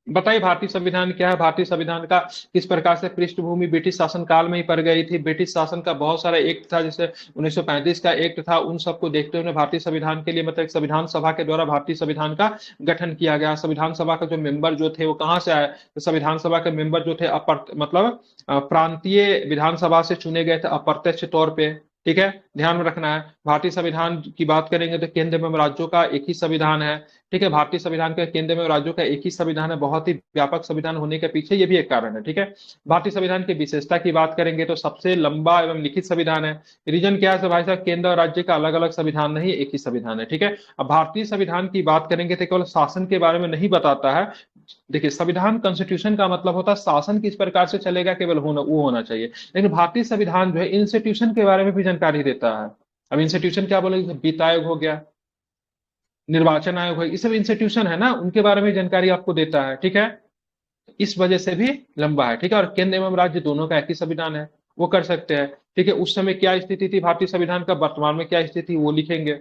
बताइए भारतीय संविधान क्या है। भारतीय संविधान का किस प्रकार से पृष्ठभूमि ब्रिटिश शासन काल में ही पड़ गई थी, ब्रिटिश शासन का बहुत सारा एक्ट था, जैसे 1935 का एक्ट था, उन सबको देखते हुए भारतीय संविधान के लिए मतलब एक संविधान सभा के द्वारा भारतीय संविधान का गठन किया गया। संविधान सभा का जो मेंबर जो थे वो कहाँ से आए, तो संविधान सभा के मेंबर जो थे मतलब प्रांतीय विधानसभा से चुने गए थे, अप्रत्यक्ष तौर पे। ठीक है, ध्यान में रखना है। भारतीय संविधान की बात करेंगे तो केंद्र एवं राज्यों का एक ही संविधान है। ठीक है, भारतीय संविधान का केंद्र में राज्यों का एक ही संविधान है, बहुत ही व्यापक संविधान होने के पीछे ये भी एक कारण है। ठीक है, भारतीय संविधान की विशेषता की बात करेंगे तो सबसे लंबा एवं लिखित संविधान है। रीजन क्या है भाई साहब, केंद्र और राज्य का अलग अलग संविधान नहीं, एक ही संविधान है। ठीक है, अब भारतीय संविधान की बात करेंगे तो केवल शासन के बारे में नहीं बताता है। देखिए, संविधान कॉन्स्टिट्यूशन का मतलब होता है शासन किस प्रकार से चलेगा, केवल होना वो होना चाहिए, लेकिन भारतीय संविधान जो है इंस्टीट्यूशन के बारे में भी जानकारी देता है। अब इंस्टीट्यूशन क्या बोले, वित्त आयोग हो गया, निर्वाचन आयोग है, ये सब इंस्टीट्यूशन है ना, उनके बारे में जानकारी आपको देता है। ठीक है, इस वजह से भी लंबा है। ठीक है, और केंद्र एवं राज्य दोनों का एक ही संविधान है, वो कर सकते हैं। ठीक है, उस समय क्या स्थिति थी भारतीय संविधान का, वर्तमान में क्या स्थिति वो लिखेंगे।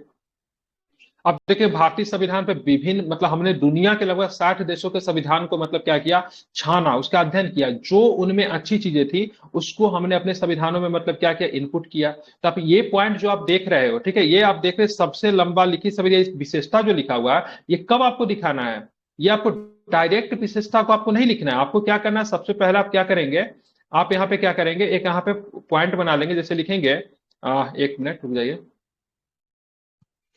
अब देखिए, भारतीय संविधान पे विभिन्न मतलब हमने दुनिया के लगभग 60 देशों के संविधान को मतलब क्या किया, छाना, उसका अध्ययन किया, जो उनमें अच्छी चीजें थी उसको हमने अपने संविधानों में मतलब क्या किया, इनपुट किया। तो आप ये पॉइंट जो आप देख रहे हो, ठीक है, ये आप देख रहे हैं सबसे लंबा लिखित संविधान, विशेषता जो लिखा हुआ है, ये कब आपको दिखाना है, ये आपको डायरेक्ट विशेषता को आपको नहीं लिखना है। आपको क्या करना है, सबसे पहले आप क्या करेंगे, आप यहाँ पे क्या करेंगे, एक यहाँ पे पॉइंट बना लेंगे, जैसे लिखेंगे, एक मिनट रुक जाइए।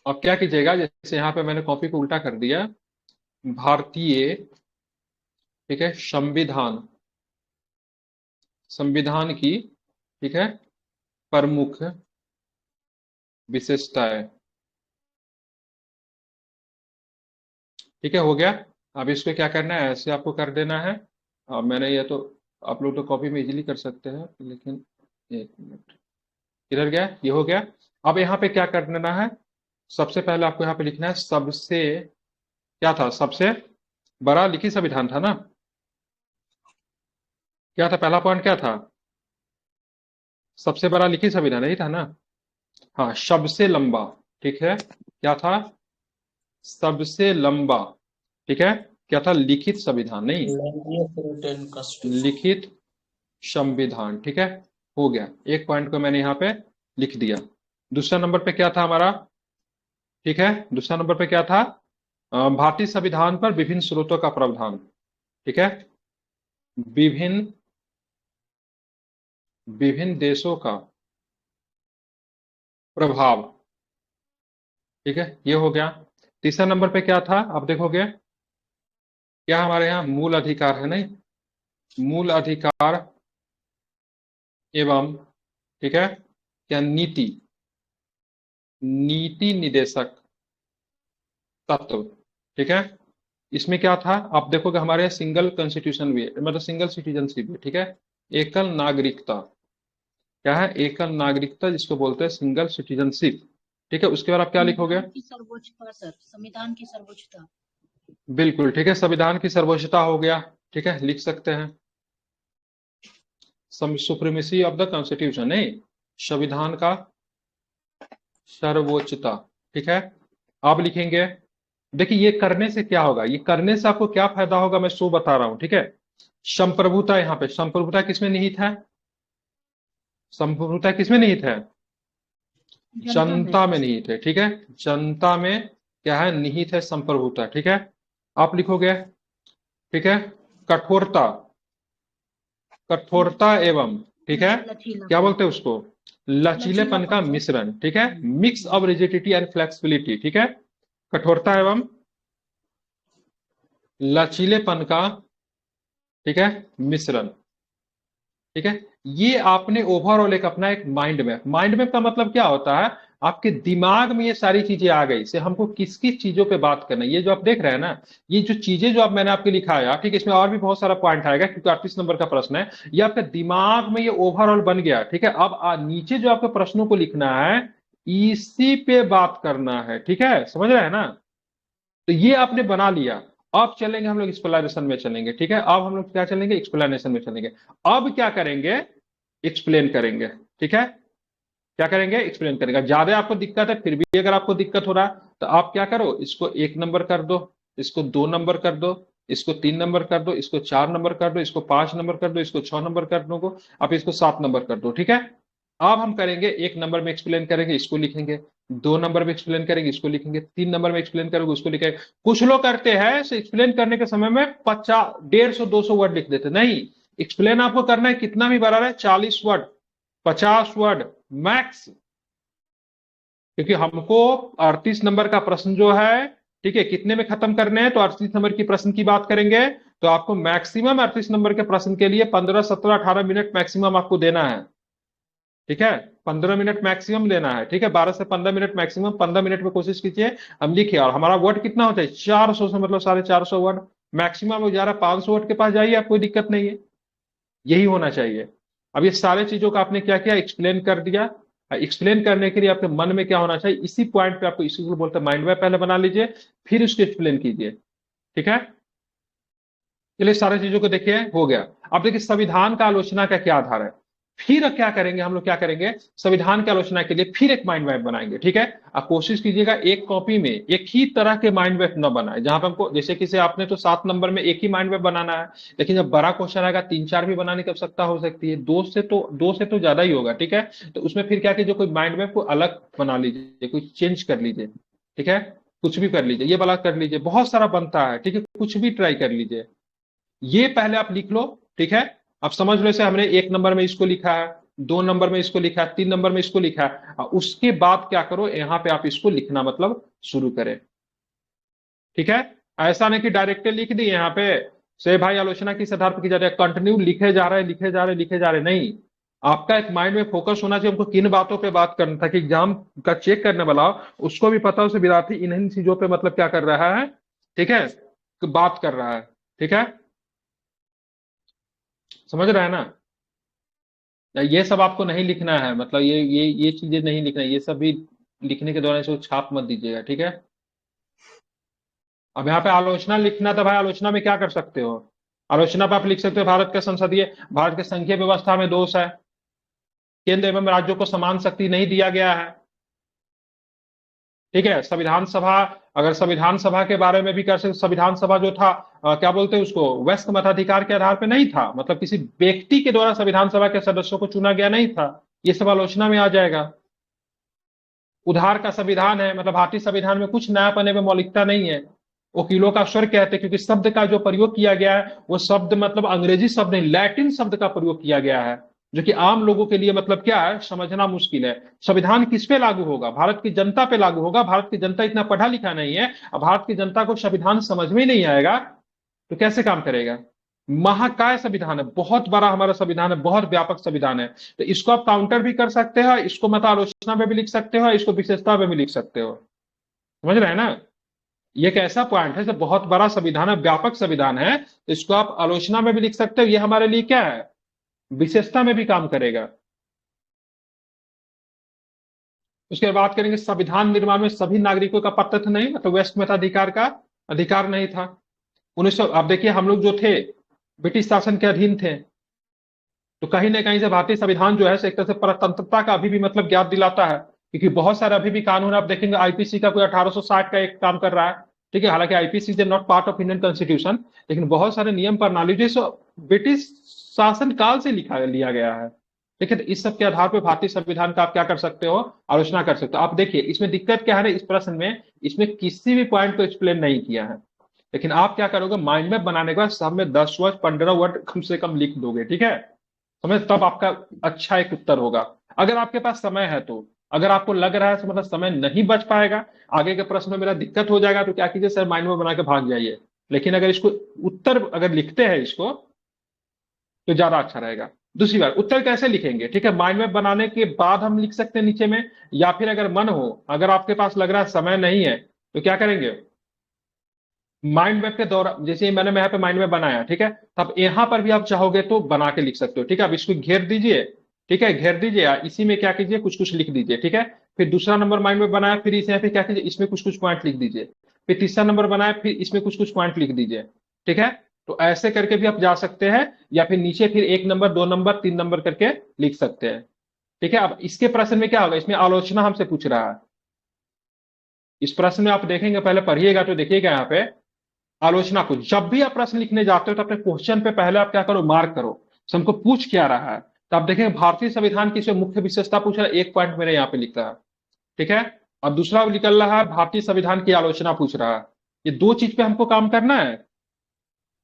अब क्या कीजिएगा, जैसे यहाँ पे मैंने कॉपी को उल्टा कर दिया, भारतीय, ठीक है, संविधान, संविधान की, ठीक है, प्रमुख विशेषताएं। ठीक है, हो गया। अब इसको क्या करना है, ऐसे आपको कर देना है। मैंने ये तो, आप लोग तो कॉपी में इजीली कर सकते हैं, लेकिन एक मिनट, किधर गया, ये हो गया। अब यहाँ पे क्या कर देना है, सबसे पहले आपको यहाँ पे लिखना है सबसे, क्या था, सबसे बड़ा लिखित संविधान था ना, क्या था, पहला पॉइंट क्या था, सबसे बड़ा लिखित संविधान यही था ना। हाँ, सबसे लंबा, ठीक है, क्या था, सबसे लंबा, ठीक है, क्या था, लिखित संविधान, नहीं, लिखित संविधान। ठीक है, हो गया, एक पॉइंट को मैंने यहाँ पे लिख दिया। दूसरा नंबर पे क्या था हमारा, ठीक है, दूसरा नंबर पे क्या था, भारतीय संविधान पर विभिन्न स्रोतों का प्रावधान। ठीक है, विभिन्न विभिन्न देशों का प्रभाव। ठीक है, ये हो गया। तीसरा नंबर पे क्या था, आप देखोगे, क्या हमारे यहाँ मूल अधिकार है, नहीं, मूल अधिकार एवं, ठीक है, क्या, नीति, नीति निदेशक तत्व। ठीक है, इसमें क्या था, आप देखोगे हमारे यहाँ सिंगल कॉन्स्टिट्यूशन भी है, मतलब सिंगल सिटीजनशिप भी, ठीक है, एकल नागरिकता। क्या है, एकल नागरिकता जिसको बोलते हैं सिंगल सिटीजनशिप। ठीक है, उसके बाद आप क्या लिखोगे? संविधान की सर्वोच्चता सर, संविधान की सर्वोच्चता। बिल्कुल ठीक है, संविधान की सर्वोच्चता हो गया। ठीक है, लिख सकते हैं सुप्रीमेसी ऑफ द कॉन्स्टिट्यूशन, नहीं, संविधान का सर्वोच्चता। ठीक है, आप लिखेंगे। देखिए ये करने से क्या होगा, ये करने से आपको क्या फायदा होगा, मैं सो बता रहा हूं। ठीक है, संप्रभुता, यहाँ पे संप्रभुता किसमें निहित है? संप्रभुता किसमें निहित है? जनता में निहित है। ठीक है, जनता में क्या है, निहित है संप्रभुता। ठीक है, आप लिखोगे। ठीक है, कठोरता, कठोरता एवं, ठीक है, क्या बोलते हैं उसको, लचीलेपन का मिश्रण। ठीक है, mix of rigidity and flexibility. ठीक है, कठोरता एवं लचीलेपन का, ठीक है, मिश्रण। ठीक है, ये आपने ओवरऑल एक अपना एक माइंड मैप, माइंड मैप का मतलब क्या होता है, आपके दिमाग में ये सारी चीजें आ गई से हमको किस किस चीजों पे बात करना है। ये जो आप देख रहे हैं ना, ये जो चीजें जो आप मैंने आपके लिखाया, ठीक है, इसमें और भी बहुत सारा पॉइंट आएगा क्योंकि 38 नंबर का प्रश्न है। ये आपके दिमाग में ये ओवरऑल बन गया। ठीक है, अब नीचे जो आपके प्रश्नों को लिखना है, इसी पे बात करना है। ठीक है, समझ रहे हैं ना, तो ये आपने बना लिया। अब चलेंगे हम लोग एक्सप्लेनेशन में चलेंगे। ठीक है, अब हम लोग क्या चलेंगे, एक्सप्लेनेशन में चलेंगे। अब क्या करेंगे, एक्सप्लेन करेंगे। ठीक है, क्या करेंगे, एक्सप्लेन करेंगे। ज्यादा आपको दिक्कत है, फिर भी अगर आपको दिक्कत हो रहा है तो आप क्या करो, इसको 1 नंबर कर दो, इसको 2 नंबर कर दो, इसको 3 नंबर कर दो, इसको 4 नंबर कर दो, इसको 5 नंबर कर दो, इसको 6 नंबर कर दो, आप इसको 7 नंबर कर दो। ठीक है, अब हम करेंगे 1 नंबर में एक्सप्लेन करेंगे, इसको लिखेंगे। 2 नंबर में एक्सप्लेन करेंगे, इसको लिखेंगे। 3 नंबर में एक्सप्लेन करेंगे, उसको लिखेंगे। कुछ लोग करते हैं एक्सप्लेन करने के समय में 50, 150, 200 वर्ड लिख देते, नहीं, एक्सप्लेन आपको करना है कितना भी बड़ा है, 40 वर्ड, 50 वर्ड मैक्स। क्योंकि हमको 38 नंबर का प्रश्न जो है, ठीक है, कितने में खत्म करने हैं, तो 38 नंबर की प्रश्न की बात करेंगे तो आपको मैक्सिमम 38 नंबर के प्रश्न के लिए 15, 17, 18 मिनट मैक्सिमम आपको देना है। ठीक है, 15 मिनट मैक्सिमम लेना है। ठीक है, 12 से 15 मिनट मैक्सिमम, 15 मिनट में कोशिश कीजिए हम लिखिए। और हमारा वर्ड कितना होता है, 400 से मतलब 450 वर्ड मैक्सिमम हो जा रहा है। 500 वर्ड के पास जाइए, आप कोई दिक्कत नहीं है, यही होना चाहिए। अब ये सारे चीजों का आपने क्या किया, एक्सप्लेन कर दिया। एक्सप्लेन करने के लिए आपके मन में क्या होना चाहिए, इसी पॉइंट पे आपको, इसी को बोलते हैं माइंड मैप, पहले बना लीजिए, फिर उसको एक्सप्लेन कीजिए। ठीक है, चलिए सारी चीजों को देखिए, हो गया। अब देखिए संविधान का आलोचना का क्या आधार है, फिर क्या करेंगे हम लोग, क्या करेंगे, संविधान की आलोचना के लिए फिर एक माइंड मैप बनाएंगे। ठीक है, आप कोशिश कीजिएगा एक कॉपी में एक ही तरह के माइंड मैप न बनाए, जहां पर हमको, जैसे कि से आपने तो 7 नंबर में एक ही माइंड मैप बनाना है, लेकिन जब बड़ा क्वेश्चन आएगा 3, 4 भी बनाने की आवश्यकता हो सकती है, दो से तो ज्यादा ही होगा। ठीक है, तो उसमें फिर क्या कीजिए, कोई माइंड मैप को अलग बना लीजिए, कोई चेंज कर लीजिए। ठीक है, कुछ भी कर लीजिए, ये वाला कर लीजिए, बहुत सारा बनता है। ठीक है, कुछ भी ट्राई कर लीजिए, ये पहले आप लिख लो। ठीक है, अब समझ लो, जैसे हमने 1 नंबर में इसको लिखा है, 2 नंबर में इसको लिखा है, 3 नंबर में इसको लिखा है, और उसके बाद क्या करो, यहां पे आप इसको लिखना मतलब शुरू करें। ठीक है, ऐसा नहीं कि डायरेक्टली लिख दी यहाँ पे, से भाई आलोचना किस आधार पर की जा रही है, कंटिन्यू लिखे जा रहे हैं, लिखे जा रहे हैं, लिखे जा रहे हैं, नहीं। आपका एक माइंड में फोकस होना चाहिए, हमको किन बातों पे बात करना था कि एग्जाम का चेक करने वाला हो, उसको भी पता हो उसे विद्यार्थी इन्हीं चीजों पे मतलब क्या कर रहा है। ठीक है, बात कर रहा है। ठीक है, समझ रहे हैं ना, ये सब आपको नहीं लिखना है, मतलब ये चीजें नहीं लिखना है, ये सब भी लिखने के दौरान इसको छाप मत दीजिएगा। ठीक है, अब यहाँ पे आलोचना लिखना था भाई, आलोचना में क्या कर सकते हो, आलोचना पे आप लिख सकते हो, भारत के संघीय व्यवस्था में दोष है, केंद्र एवं राज्यों को समान शक्ति नहीं दिया गया है। ठीक है, संविधान सभा, अगर संविधान सभा के बारे में भी कर सकते, संविधान सभा जो था, क्या बोलते हैं उसको, वयस्क मताधिकार के आधार पर नहीं था, मतलब किसी व्यक्ति के द्वारा संविधान सभा के सदस्यों को चुना गया नहीं था, ये सब आलोचना में आ जाएगा। उधार का संविधान है, मतलब भारतीय संविधान में कुछ नयापन एवं मौलिकता नहीं है, वकीलों का स्वर कहते हैं, क्योंकि शब्द का जो प्रयोग किया गया है वो शब्द मतलब अंग्रेजी शब्द नहीं, लैटिन शब्द का प्रयोग किया गया है, जो कि आम लोगों के लिए मतलब क्या है, समझना मुश्किल है। संविधान किस पे लागू होगा, भारत की जनता पे लागू होगा, भारत की जनता इतना पढ़ा लिखा नहीं है, अब भारत की जनता को संविधान समझ में नहीं आएगा तो कैसे काम करेगा। महाकाय संविधान है, बहुत बड़ा हमारा संविधान है, बहुत व्यापक संविधान है, तो इसको आप काउंटर भी कर सकते हो, इसको मत आलोचना में भी लिख सकते हो, इसको विशेषता में भी लिख सकते हो। समझ रहे हैं ना, ये एक ऐसा पॉइंट है जो बहुत बड़ा संविधान है, व्यापक संविधान है, तो इसको आप आलोचना में भी लिख सकते हो, ये हमारे लिए क्या है, विशेषता में भी काम करेगा। उसके बाद बात करेंगे संविधान निर्माण में सभी नागरिकों का प्रत्यक्ष नहीं, मतलब व्यस्क मताधिकार का अधिकार नहीं था। 1900, आप देखिए हम लोग जो थे ब्रिटिश शासन के अधीन थे, तो कहीं ना कहीं से भारतीय संविधान जो है एक तरह से परतंत्रता का अभी भी मतलब ज्ञात दिलाता है, क्योंकि बहुत सारे अभी भी कानून आप देखेंगे, आईपीसी का कोई 1860 का एक काम कर रहा है, ठीक है, हालांकि IPC is not part of Indian constitution, लेकिन बहुत सारे नियम प्रणाली जो ब्रिटिश शासन काल से लिया गया है, ठीक है। तो इस सब के आधार पर भारतीय संविधान का आप क्या कर सकते हो, आलोचना कर सकते हो। आप देखिए इसमें दिक्कत क्या है ना, इस प्रश्न में इसमें किसी भी पॉइंट को एक्सप्लेन नहीं किया है, लेकिन आप क्या करोगे, माइंड मैप बनाने के बाद सब में 10 वर्ड 15 वर्ड कम से कम लिख दोगे, ठीक है, समझ, तब आपका अच्छा एक उत्तर होगा। अगर आपके पास समय है तो, अगर आपको लग रहा है तो मतलब समय नहीं बच पाएगा, आगे के प्रश्न में मेरा दिक्कत हो जाएगा, तो क्या कीजिए सर माइंड में बना के भाग जाइए, लेकिन अगर इसको उत्तर अगर लिखते हैं इसको तो ज्यादा अच्छा रहेगा। दूसरी बात, उत्तर कैसे लिखेंगे, ठीक है, माइंड मैप बनाने के बाद हम लिख सकते हैं नीचे में, या फिर अगर मन हो, अगर आपके पास लग रहा है समय नहीं है तो क्या करेंगे, माइंड मैप के दौरान, जैसे मैंने यहाँ पे माइंड मैप बनाया, ठीक है, तब यहां पर भी आप चाहोगे तो बना के लिख सकते हो, ठीक है। अब इसको घेर दीजिए, ठीक है, घेर दीजिए, इसी में क्या कीजिए कुछ कुछ लिख दीजिए, ठीक है। फिर दूसरा नंबर माइंड मैप बनाया, फिर इसे पे क्या कीजिए, इसमें कुछ कुछ पॉइंट लिख दीजिए। फिर तीसरा नंबर बनाया, फिर इसमें कुछ कुछ पॉइंट लिख दीजिए, ठीक है। तो ऐसे करके भी आप जा सकते हैं, या फिर नीचे फिर 1 नंबर 2 नंबर 3 नंबर करके लिख सकते हैं, ठीक है। अब इसके प्रश्न में क्या होगा, इसमें आलोचना हमसे पूछ रहा है। इस प्रश्न में आप देखेंगे, पहले पढ़िएगा तो देखिएगा यहाँ पे आलोचना को, जब भी आप प्रश्न लिखने जाते हो तो अपने क्वेश्चन पे पहले आप क्या करो, मार्क करो, तो हमको पूछ क्या रहा है। तो आप देखेंगे भारतीय संविधान की जो मुख्य विशेषता पूछ रहा है, एक पॉइंट मेरे यहाँ पे लिख रहा है, ठीक है। और दूसरा निकल रहा है भारतीय संविधान की आलोचना पूछ रहा है। ये दो चीज पे हमको काम करना है,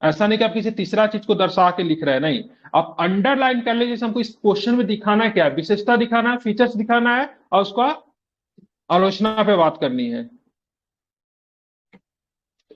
ऐसा नहीं कि आप किसी तीसरा चीज को दर्शा के लिख रहे हैं, नहीं, आप अंडरलाइन कर लीजिए, हमको इस क्वेश्चन में दिखाना क्या है, विशेषता दिखाना है, फीचर्स दिखाना है, और उसका आलोचना पे बात करनी है।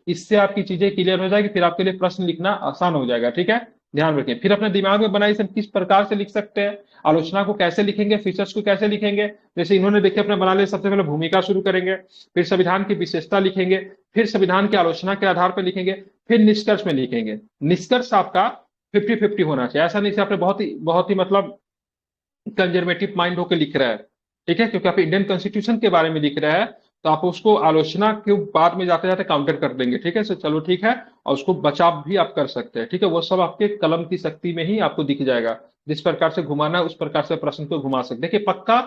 इससे आपकी चीजें क्लियर हो जाएगी, फिर आपके लिए प्रश्न लिखना आसान हो जाएगा, ठीक है। ध्यान रखें, फिर अपने दिमाग में बनाइए सब किस प्रकार से लिख सकते हैं, आलोचना को कैसे लिखेंगे, फीचर्स को कैसे लिखेंगे। जैसे इन्होंने देखिए अपने बना लिया, सबसे पहले भूमिका शुरू करेंगे, फिर संविधान की विशेषता लिखेंगे, फिर संविधान की आलोचना के आधार पर लिखेंगे, फिर निष्कर्ष में लिखेंगे। निष्कर्ष आपका 50-50 होना चाहिए, ऐसा नहीं से आपने बहुत ही मतलब कंजर्वेटिव माइंड होकर लिख रहा है, ठीक है, क्योंकि आप इंडियन कॉन्स्टिट्यूशन के बारे में लिख रहा है, तो आप उसको आलोचना के बाद में जाते जाते काउंटर कर देंगे, ठीक है। सो चलो ठीक है, और उसको बचाव भी आप कर सकते हैं, ठीक है, वो सब आपके कलम की शक्ति में ही आपको दिख जाएगा, जिस प्रकार से घुमाना है उस प्रकार से प्रश्न को घुमा सकते। देखिए पक्का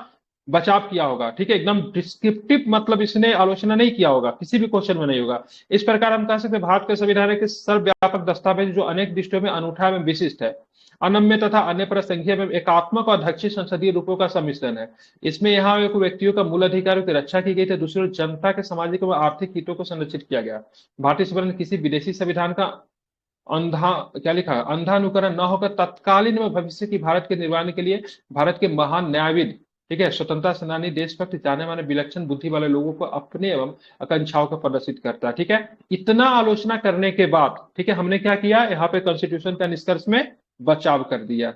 बचाव किया होगा, ठीक है, एकदम डिस्क्रिप्टिव मतलब इसने आलोचना नहीं किया होगा, किसी भी क्वेश्चन में नहीं होगा। इस प्रकार हम कह सकते हैं भारत के संविधान के सर्वव्यापक दस्तावेज जो अनेक दृष्टियों में अनूठा एवं विशिष्ट है, अनम्य तथा अन्य प्रसंघीय एवं एकात्मक और अध्यक्षीय संसदीय रूपों का सम्मिश्रण है। इसमें यहाँ एक व्यक्तियों का मूल अधिकारों की रक्षा की गई थी, दूसरी ओर जनता के सामाजिक व आर्थिक हितों को संरक्षित किया गया। भारतीय संविधान किसी विदेशी संविधान का अंधा, क्या लिखा है, अंधानुकरण न होकर तत्कालीन व भविष्य की भारत के निर्माण के लिए भारत के महान न्यायविद, ठीक है, स्वतंत्रता सेनानी, देशभक्त, जाने माने विलक्षण बुद्धि वाले लोगों को अपने एवं आकांक्षाओं को प्रदर्शित करता है, ठीक है। इतना आलोचना करने के बाद, ठीक है, हमने क्या किया, यहाँ पे कॉन्स्टिट्यूशन का निष्कर्ष में बचाव कर दिया,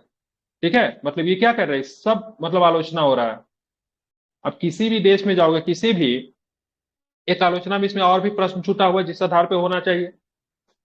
ठीक है। मतलब ये क्या कर रहे हैं, सब मतलब आलोचना हो रहा है। अब किसी भी देश में जाओगे, किसी भी एक आलोचना में इसमें और भी प्रश्न छूटा हुआ है जिस आधार पे होना चाहिए,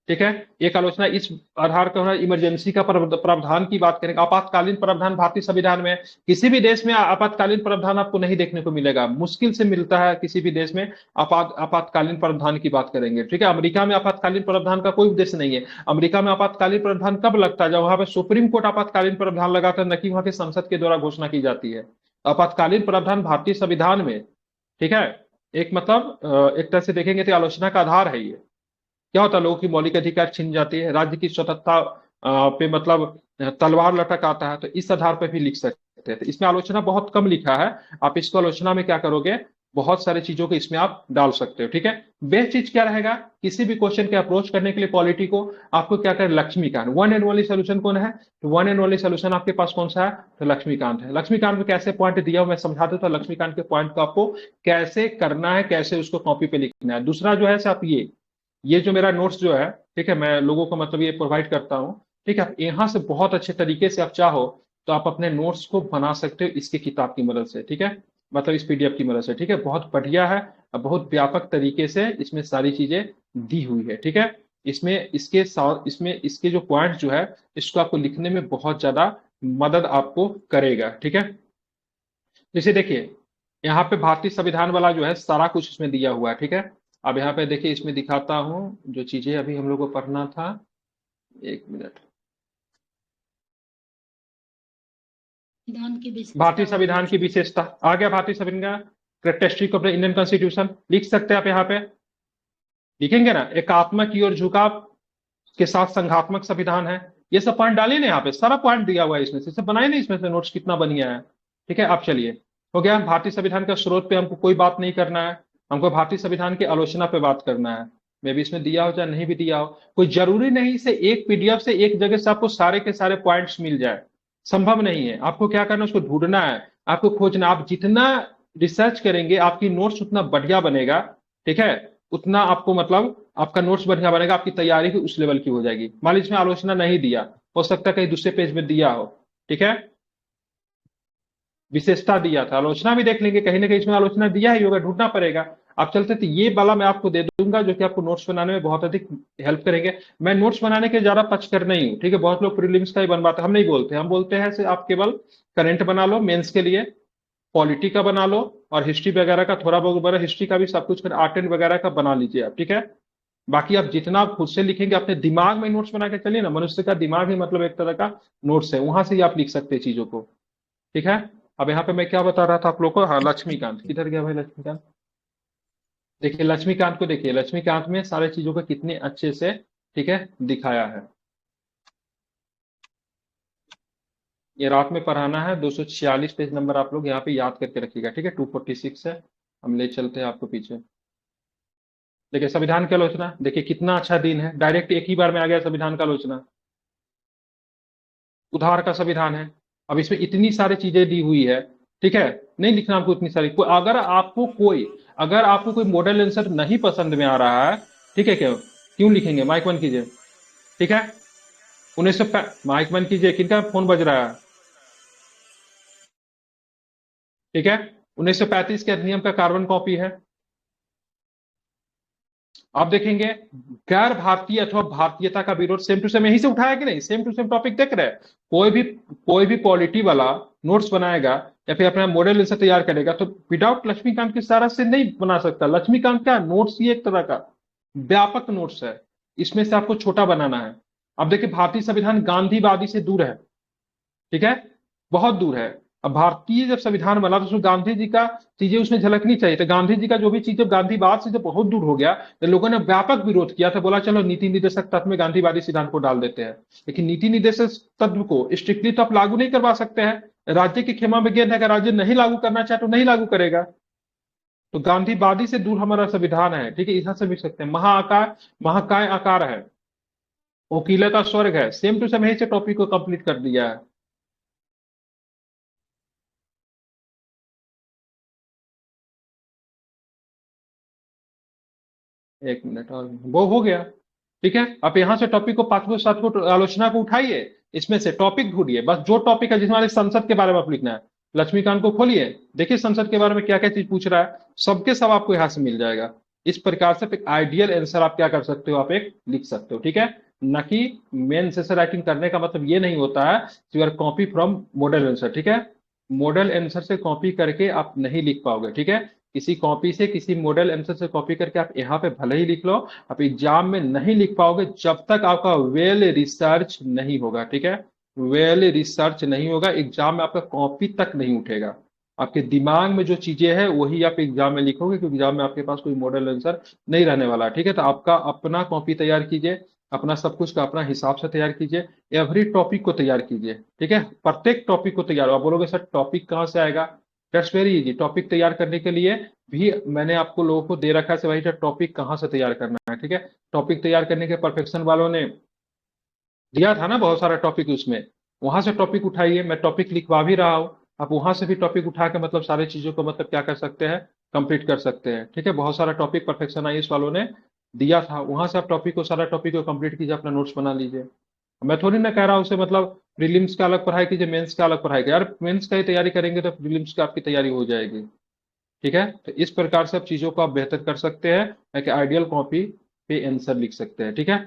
ठीक है। एक आलोचना इस आधार पर होना, इमरजेंसी का प्रावधान की बात करेंगे, आपातकालीन प्रावधान भारतीय संविधान में, किसी भी देश में आपातकालीन प्रावधान आपको नहीं देखने को मिलेगा, मुश्किल से मिलता है किसी भी देश में आपातकालीन प्रावधान की बात करेंगे, ठीक है। अमेरिका में आपातकालीन प्रावधान का कोई उद्देश्य नहीं है। अमेरिका में आपातकालीन प्रावधान कब लगता है, जब वहां पर सुप्रीम कोर्ट आपातकालीन प्रावधान लगाता है, न कि वहां के संसद के द्वारा घोषणा की जाती है। आपातकालीन प्रावधान भारतीय संविधान में, ठीक है, एक मतलब एक तरह से देखेंगे तो आलोचना का आधार है ये। क्या होता है, लोगों की मौलिक अधिकार छीन जाती है, राज्य की स्वतंत्रता पे मतलब तलवार लटक आता है, तो इस आधार पर भी लिख सकते हैं। तो इसमें आलोचना बहुत कम लिखा है, आप इसको आलोचना में क्या करोगे, बहुत सारी चीजों को इसमें आप डाल सकते हो, ठीक है। बेस्ट चीज क्या रहेगा, किसी भी क्वेश्चन के अप्रोच करने के लिए पॉलिटी को आपको क्या करें, Laxmikanth, one and only solution कौन है, तो वन एंड ओनली सोल्यूशन आपके पास कौन सा है, तो लक्ष्मीकांत है। लक्ष्मीकांत में कैसे पॉइंट दिया मैं समझा देता हूं, लक्ष्मीकांत के पॉइंट को आपको कैसे करना है, कैसे उसको कॉपी पे लिखना है। दूसरा जो है आप ये जो मेरा नोट्स जो है, ठीक है, मैं लोगों को मतलब ये प्रोवाइड करता हूँ, ठीक है। यहाँ से बहुत अच्छे तरीके से आप चाहो तो आप अपने नोट्स को बना सकते हो इसकी किताब की मदद से, ठीक है, मतलब इस पीडीएफ की मदद से, ठीक है। बहुत बढ़िया है, बहुत व्यापक तरीके से इसमें सारी चीजें दी हुई है, ठीक है। इसमें इसके जो पॉइंट जो है, इसको आपको लिखने में बहुत ज्यादा मदद आपको करेगा, ठीक है। जैसे देखिए यहाँ पे भारतीय संविधान वाला जो है सारा कुछ इसमें दिया हुआ है, ठीक है। अब यहाँ पे देखिए, इसमें दिखाता हूँ जो चीजें अभी हम लोग को पढ़ना था। एक मिनट। संविधान की भारतीय विशेषता संविधान की विशेषता आ गया। भारतीय संविधान characteristic of the Indian constitution लिख सकते हैं आप यहाँ पे, लिखेंगे ना। एकात्मक की ओर झुकाव के साथ संघात्मक संविधान है। ये सब पॉइंट डालिए ना, यहाँ पे सारा पॉइंट दिया हुआ है इसमें से, बनाए ना इसमें से नोट्स, कितना बढ़िया है। ठीक है, आप चलिए, हो गया। भारतीय संविधान का स्रोत पे हमको कोई बात नहीं करना है, हमको भारतीय संविधान की आलोचना पे बात करना है। मे भी इसमें दिया हो चाहे नहीं भी दिया हो, कोई जरूरी नहीं से एक पीडीएफ से एक जगह से आपको सारे के सारे पॉइंट्स मिल जाए, संभव नहीं है। आपको क्या करना है, उसको ढूंढना है, आपको खोजना। आप जितना रिसर्च करेंगे आपकी नोट्स उतना बढ़िया बनेगा, ठीक है। उतना आपको मतलब आपका नोट्स बढ़िया बनेगा, आपकी तैयारी भी उस लेवल की हो जाएगी। मान लीजिए इसमें आलोचना नहीं दिया, हो सकता है कहीं दूसरे पेज में दिया हो, ठीक है। विशेषता दिया था, आलोचना भी देख लेंगे, कहीं ना कहीं इसमें आलोचना दिया ही होगा, ढूंढना पड़ेगा। आप चलते तो ये वाला मैं आपको दे दूंगा जो कि आपको नोट्स बनाने में बहुत अधिक हेल्प करेंगे। मैं नोट्स बनाने के ज्यादा पक्षकर नहीं हूँ, ठीक है। बहुत लोग प्रीलिम्स का ही बनवाते, हम नहीं बोलते, हम बोलते हैं आप केवल करंट बना लो मेंस के लिए, पॉलिटी का बना लो, और हिस्ट्री वगैरह का थोड़ा बहुत बड़ा, हिस्ट्री का भी सब कुछ, आर्ट एंड वगैरह का बना लीजिए आप, ठीक है। बाकी आप जितना आप खुद से लिखेंगे, अपने दिमाग में नोट्स बना के चलिए ना। मनुष्य का दिमाग ही मतलब एक तरह का नोट्स है, वहां से ही आप लिख सकते हैं चीजों को, ठीक है। अब यहाँ पे मैं क्या बता रहा था आप लोग को, हाँ, लक्ष्मीकांत किधर गया भाई, लक्ष्मीकांत। देखिए लक्ष्मीकांत को, देखिए लक्ष्मीकांत में सारे चीजों को कितने अच्छे से, ठीक है, दिखाया है। ये रात में पढ़ाना है, 246 पेज नंबर आप लोग यहाँ पे याद करके रखिएगा, ठीक है। 246 है, हम ले चलते हैं आपको पीछे। देखिए संविधान की आलोचना, देखिए कितना अच्छा दिन है, डायरेक्ट एक ही बार में आ गया संविधान का आलोचना। उधार का संविधान है। अब इसमें इतनी सारी चीजें दी हुई है, ठीक है। नहीं लिखना आपको इतनी सारी, अगर आपको कोई मॉडल आंसर नहीं पसंद में आ रहा है, ठीक है, क्यों लिखेंगे, माइक बंद कीजिए, ठीक है। 1900 माइक बंद कीजिए, किनका फोन बज रहा है, ठीक है। 1935 के अधिनियम का कार्बन कॉपी है। आप देखेंगे गैर भारतीय अथवा भारतीयता का विरोध, सेम टू सेम यहीं से उठाया कि नहीं, सेम टू सेम टॉपिक देख रहे हैं। कोई भी पॉलिटी वाला नोट्स बनाएगा या फिर अपना मॉडल आंसर तैयार करेगा तो विदाउट लक्ष्मीकांत की सारा से नहीं बना सकता। लक्ष्मीकांत का नोट्स ही एक तरह का व्यापक नोट्स है, इसमें से आपको छोटा बनाना है। अब देखिए भारतीय संविधान गांधीवादी से दूर है, ठीक है, बहुत दूर है। अब भारतीय जब संविधान बना तो उसमें गांधी जी का चीजें उसमें झलकनी चाहिए, तो गांधी जी का जो भी चीजें गांधीवाद से जब बहुत दूर हो गया तो लोगों ने व्यापक विरोध किया था, बोला चलो नीति निर्देशक तत्व में गांधीवादी सिद्धांत को डाल देते हैं। लेकिन नीति निर्देशक तत्व को स्ट्रिक्टली तो आप लागू नहीं करवा सकते हैं, राज्य की खेमा में गेंद है, अगर राज्य नहीं लागू करना चाहे तो नहीं लागू करेगा। तो गांधीवादी से दूर हमारा संविधान है, ठीक है, यहां से लिख सकते हैं। महाकाय आकार है, वकीलता स्वर्ग है, सेम टू सेम यही से टॉपिक को कंप्लीट कर दिया है। एक मिनट और, वो हो गया, ठीक है। आप यहां से टॉपिक को, पांचवें सातवें आलोचना को उठाइए, इसमें से टॉपिक ढूंढिए, बस जो टॉपिक है जिसमें संसद के बारे में आप लिखना है। लक्ष्मीकांत को खोलिए, देखिए संसद के बारे में क्या क्या चीज पूछ रहा है, सबके सब आपको यहां से मिल जाएगा। इस प्रकार से एक आइडियल आंसर आप क्या कर सकते हो, आप एक लिख सकते हो, ठीक है। न कि मेन से राइटिंग करने का मतलब ये नहीं होता है you are copy from model answer, ठीक है। मॉडल आंसर से कॉपी करके आप नहीं लिख पाओगे, ठीक है। किसी कॉपी से, किसी मॉडल आंसर से कॉपी करके आप यहाँ पे भले ही लिख लो, आप एग्जाम में नहीं लिख पाओगे जब तक आपका वेल रिसर्च नहीं होगा, ठीक है। वेल रिसर्च नहीं होगा, एग्जाम में आपका कॉपी तक नहीं उठेगा। आपके दिमाग में जो चीजें हैं वही आप एग्जाम में लिखोगे, क्योंकि एग्जाम में आपके पास कोई मॉडल आंसर नहीं रहने वाला, ठीक है। तो आपका अपना कॉपी तैयार कीजिए, अपना सब कुछ का अपना हिसाब से तैयार कीजिए, एवरी टॉपिक को तैयार कीजिए, ठीक है। प्रत्येक टॉपिक को तैयार, आप बोलोगे सर टॉपिक कहाँ से आएगा, दैट्स वेरी इजी। टॉपिक तैयार करने के लिए भी मैंने आपको लोगों को दे रखा है, वही टॉपिक कहाँ से तैयार करना है, ठीक है। टॉपिक तैयार करने के परफेक्शन वालों ने दिया था ना बहुत सारा टॉपिक, उसमें वहां से टॉपिक उठाइए, मैं टॉपिक लिखवा भी रहा हूँ, आप वहां से भी टॉपिक उठा के मतलब सारी चीजों को मतलब क्या कर सकते हैं, कंप्लीट कर सकते हैं, ठीक है। बहुत सारा टॉपिक परफेक्शन आईएएस वालों ने दिया था, वहां से आप टॉपिक को, सारा टॉपिक को कंप्लीट कीजिए, अपना नोट्स बना लीजिए। मैं थोड़ी ना कह रहा हूँ उसे मतलब प्रीलिम्स का अलग पढ़ाई कीजिए, मेंस का अलग पढ़ाई कीजिए, यार मेंस का ही तैयारी करेंगे तो प्रीलिम्स की आपकी तैयारी हो जाएगी, ठीक है। तो इस प्रकार से आप चीजों को आप बेहतर कर सकते हैं, एक आइडियल कॉपी पे आंसर लिख सकते हैं, ठीक है।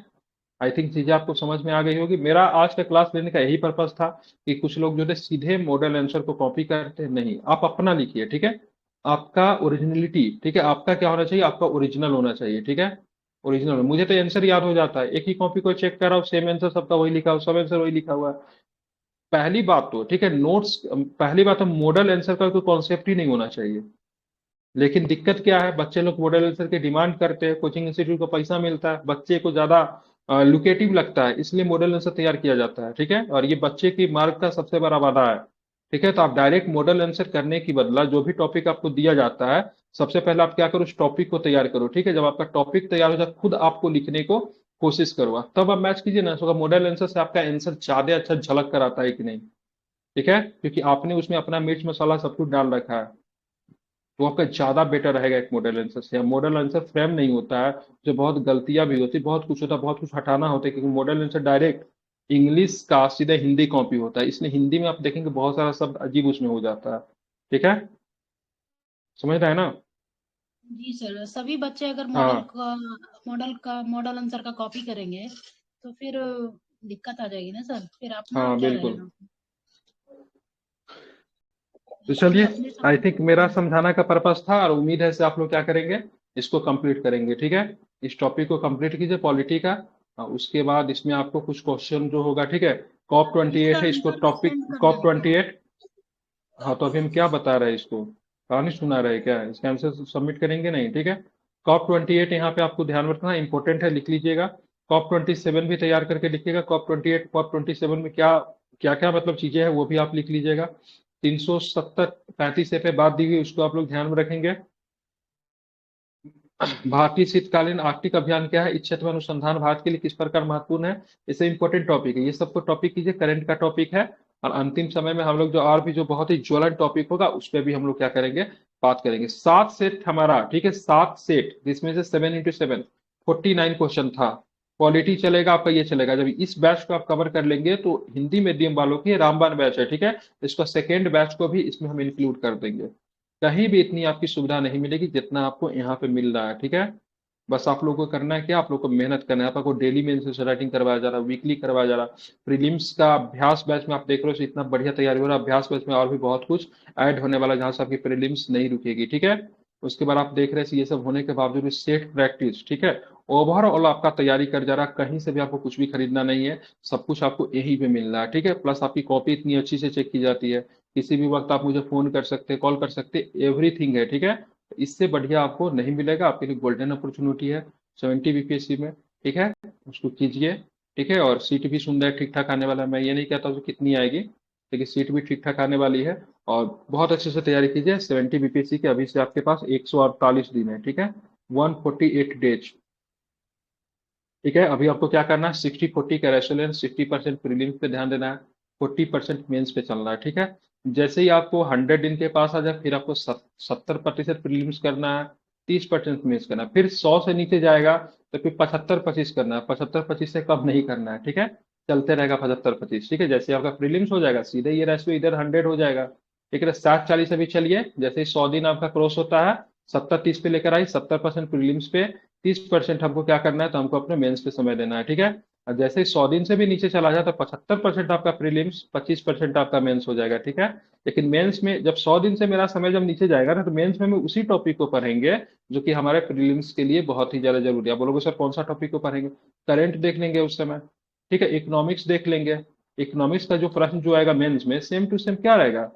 आई थिंक चीजें आपको समझ में आ गई होगी। मेरा आज का क्लास लेने का यही पर्पस था कि कुछ लोग जो है सीधे मॉडल आंसर को कॉपी करते हैं, नहीं, आप अपना लिखिए, ठीक है। आपका ओरिजिनलिटी, ठीक है, आपका क्या होना चाहिए, आपका ओरिजिनल होना चाहिए, ठीक है, ओरिजिनल। मुझे तो आंसर याद हो जाता है, एक ही कॉपी को चेक कर रहा हूँ, सेम आंसर सबका वही लिखा हुआ, सब आंसर वही लिखा हुआ है। पहली बात तो ठीक है, नोट्स, पहली बात तो मॉडल आंसर का कोई कॉन्सेप्ट ही नहीं होना चाहिए। लेकिन दिक्कत क्या है, बच्चे लोग मॉडल आंसर की डिमांड करते हैं, कोचिंग इंस्टीट्यूट को पैसा मिलता है, बच्चे को ज्यादा लुकेटिव लगता है, इसलिए मॉडल आंसर तैयार किया जाता है, ठीक है, और ये बच्चे की मार्क का सबसे बड़ा वादा है। ठीक है, तो आप डायरेक्ट मॉडल आंसर करने की बदला जो भी टॉपिक आपको दिया जाता है, सबसे पहले आप क्या करो, उस टॉपिक को तैयार करो, ठीक है, जब आपका टॉपिक तैयार हो जाए खुद आपको लिखने को कोशिश करो, तब आप मैच कीजिए ना, तो मॉडल आंसर से आपका आंसर ज्यादा अच्छा झलक कर आता है कि नहीं। ठीक है, क्योंकि आपने उसमें अपना मिर्च मसाला सब कुछ डाल रखा है, तो आपका ज्यादा बेटर रहेगा एक मॉडल आंसर से। मॉडल आंसर फ्रेम नहीं होता है, जो बहुत गलतियां भी होती है, बहुत कुछ होता है, बहुत कुछ हटाना होता है, क्योंकि मॉडल आंसर डायरेक्ट इंग्लिश का सीधे हिंदी कॉपी होता है, इसलिए हिंदी में आप देखेंगे बहुत सारा शब्द अजीब उसमें हो जाता है। ठीक है, समझ रहे हैं ना। जी सर, सभी बच्चे अगर हाँ मॉडल आंसर का कॉपी करेंगे तो फिर दिक्कत आ जाएगी ना सर, फिर अपना हाँ क्या बिल्कुल। रहेगा। तो फिर चलिए, अपने आई सामने थिंक मेरा समझाना का पर्पस था, और उम्मीद है से आप लोग क्या करेंगे, इसको कंप्लीट करेंगे, ठीक है। इस टॉपिक को कंप्लीट कीजिए पॉलिटी का, उसके बाद इसमें आपको कुछ क्वेश्चन जो होगा, ठीक है, कॉप ट्वेंटी इसका एट है, इसको आंसर भी टॉपिक सेंड करना कॉप है क्या। 28। हाँ, तो अभी हम क्या बता रहे हैं, इसको कहानी सुना रहे हैं क्या, इसका आंसर सबमिट करेंगे नहीं, ठीक है। कॉप 28 यहाँ पे आपको ध्यान रखना इंपॉर्टेंट है, लिख लीजिएगा। कॉप 27 भी तैयार करके लिखिएगा, कॉप 28 कॉप 27 में क्या क्या क्या मतलब चीजें हैं वो भी आप लिख लीजिएगा। 370 35 पे बात दी हुई, उसको आप लोग ध्यान में रखेंगे। भारतीय शीतकालीन आर्कटिक अभियान क्या है, इस क्षेत्र में अनुसंधान भारत के लिए किस प्रकार महत्वपूर्ण है, इससे इंपॉर्टेंट टॉपिक है, ये सबको टॉपिक कीजिए, करंट का टॉपिक है। और अंतिम समय में हम लोग जो और भी जो बहुत ही ज्वलन टॉपिक होगा उस पर भी हम लोग क्या करेंगे, बात करेंगे। 7 सेट हमारा, ठीक है, 7 सेट, जिसमें से 7 into 7 49 क्वेश्चन था। क्वालिटी चलेगा आपका, ये चलेगा, जब इस बैच को आप कवर कर लेंगे तो हिंदी मीडियम वालों की रामबाण बैच है, ठीक है, इसका सेकेंड बैच को भी इसमें हम इंक्लूड कर देंगे। कहीं भी इतनी आपकी सुविधा नहीं मिलेगी जितना आपको यहाँ पे मिल रहा है, ठीक है। बस आप लोगों को करना है क्या, आप लोग को मेहनत करना है, आपको डेली मेंस से राइटिंग करवाया जा रहा है, वीकली करवाया जा रहा है। प्रीलिम्स का अभ्यास बैच में आप देख रहे हो इतना बढ़िया तैयारी हो रहा है, अभ्यास बैच में और भी बहुत कुछ ऐड होने वाला है, जहां से आपकी प्रीलिम्स नहीं रुकेगी, ठीक है। उसके बाद आप देख रहे हैं ये सब होने के बावजूद भी सेट प्रैक्टिस, ठीक है, ओवरऑल आपका तैयारी कर जा रहा है, कहीं से भी आपको कुछ भी खरीदना नहीं है, सब कुछ आपको यहीं पे मिल रहा है, ठीक है। प्लस आपकी कॉपी इतनी अच्छी से चेक की जाती है, किसी भी वक्त आप मुझे फोन कर सकते हैं, कॉल कर सकते हैं, एवरीथिंग है, ठीक है। इससे बढ़िया आपको नहीं मिलेगा, आपके लिए गोल्डन अपॉर्चुनिटी है 70 बीपीएससी में, ठीक है, उसको कीजिए, ठीक है। और सीट भी सुंदर ठीक ठाक आने वाला है, मैं ये नहीं कहता हूँ कितनी आएगी, लेकिन सीट भी ठीक ठाक आने वाली है। और बहुत अच्छे से तैयारी कीजिए, 70 बीपीएससी के अभी से आपके पास 148 दिन है, ठीक है, 148 डेज, ठीक है। अभी आपको क्या करना है, 60-40 का रेशो, 60% प्रीलिम्स पे ध्यान देना है, 40% मेंस पे चलना है, ठीक है। जैसे ही आपको 100 दिन के पास आ जाए, फिर आपको 70% प्रीलिम्स करना है, 30% मेंस करना है, फिर 100 से नीचे जाएगा तो फिर 75-25 करना है, 75-25 से कम नहीं करना है, ठीक है। चलते रहेगा 75-25, ठीक है। जैसे आपका प्रीलिम्स हो जाएगा, सीधे ये रेशो इधर 100 हो जाएगा, ठीक है। 60-40 अभी चलिए, जैसे ही 100 दिन आपका क्रॉस होता है, 70-30 पे लेकर आई, 70% प्रीलिम्स पे, 30% हमको क्या करना है, तो हमको अपने मेंस पे समय देना है, ठीक है। और जैसे ही 100 दिन से भी नीचे चला जाए तो 75% आपका प्रीलिम्स, 25% आपका मेंस हो जाएगा, ठीक है। लेकिन मेंस में जब 100 दिन से मेरा समय जब नीचे जाएगा ना, तो मेंस में हम उसी टॉपिक को पढ़ेंगे जो कि हमारे प्रीलिम्स के लिए बहुत ही ज्यादा जरूरी है। आप बोलोगे सर कौन सा टॉपिक को पढ़ेंगे, करंट देख लेंगे उस समय, ठीक है, इकोनॉमिक्स देख लेंगे। इकोनॉमिक्स का जो प्रश्न जो आएगा मेंस में, सेम टू सेम क्या रहेगा,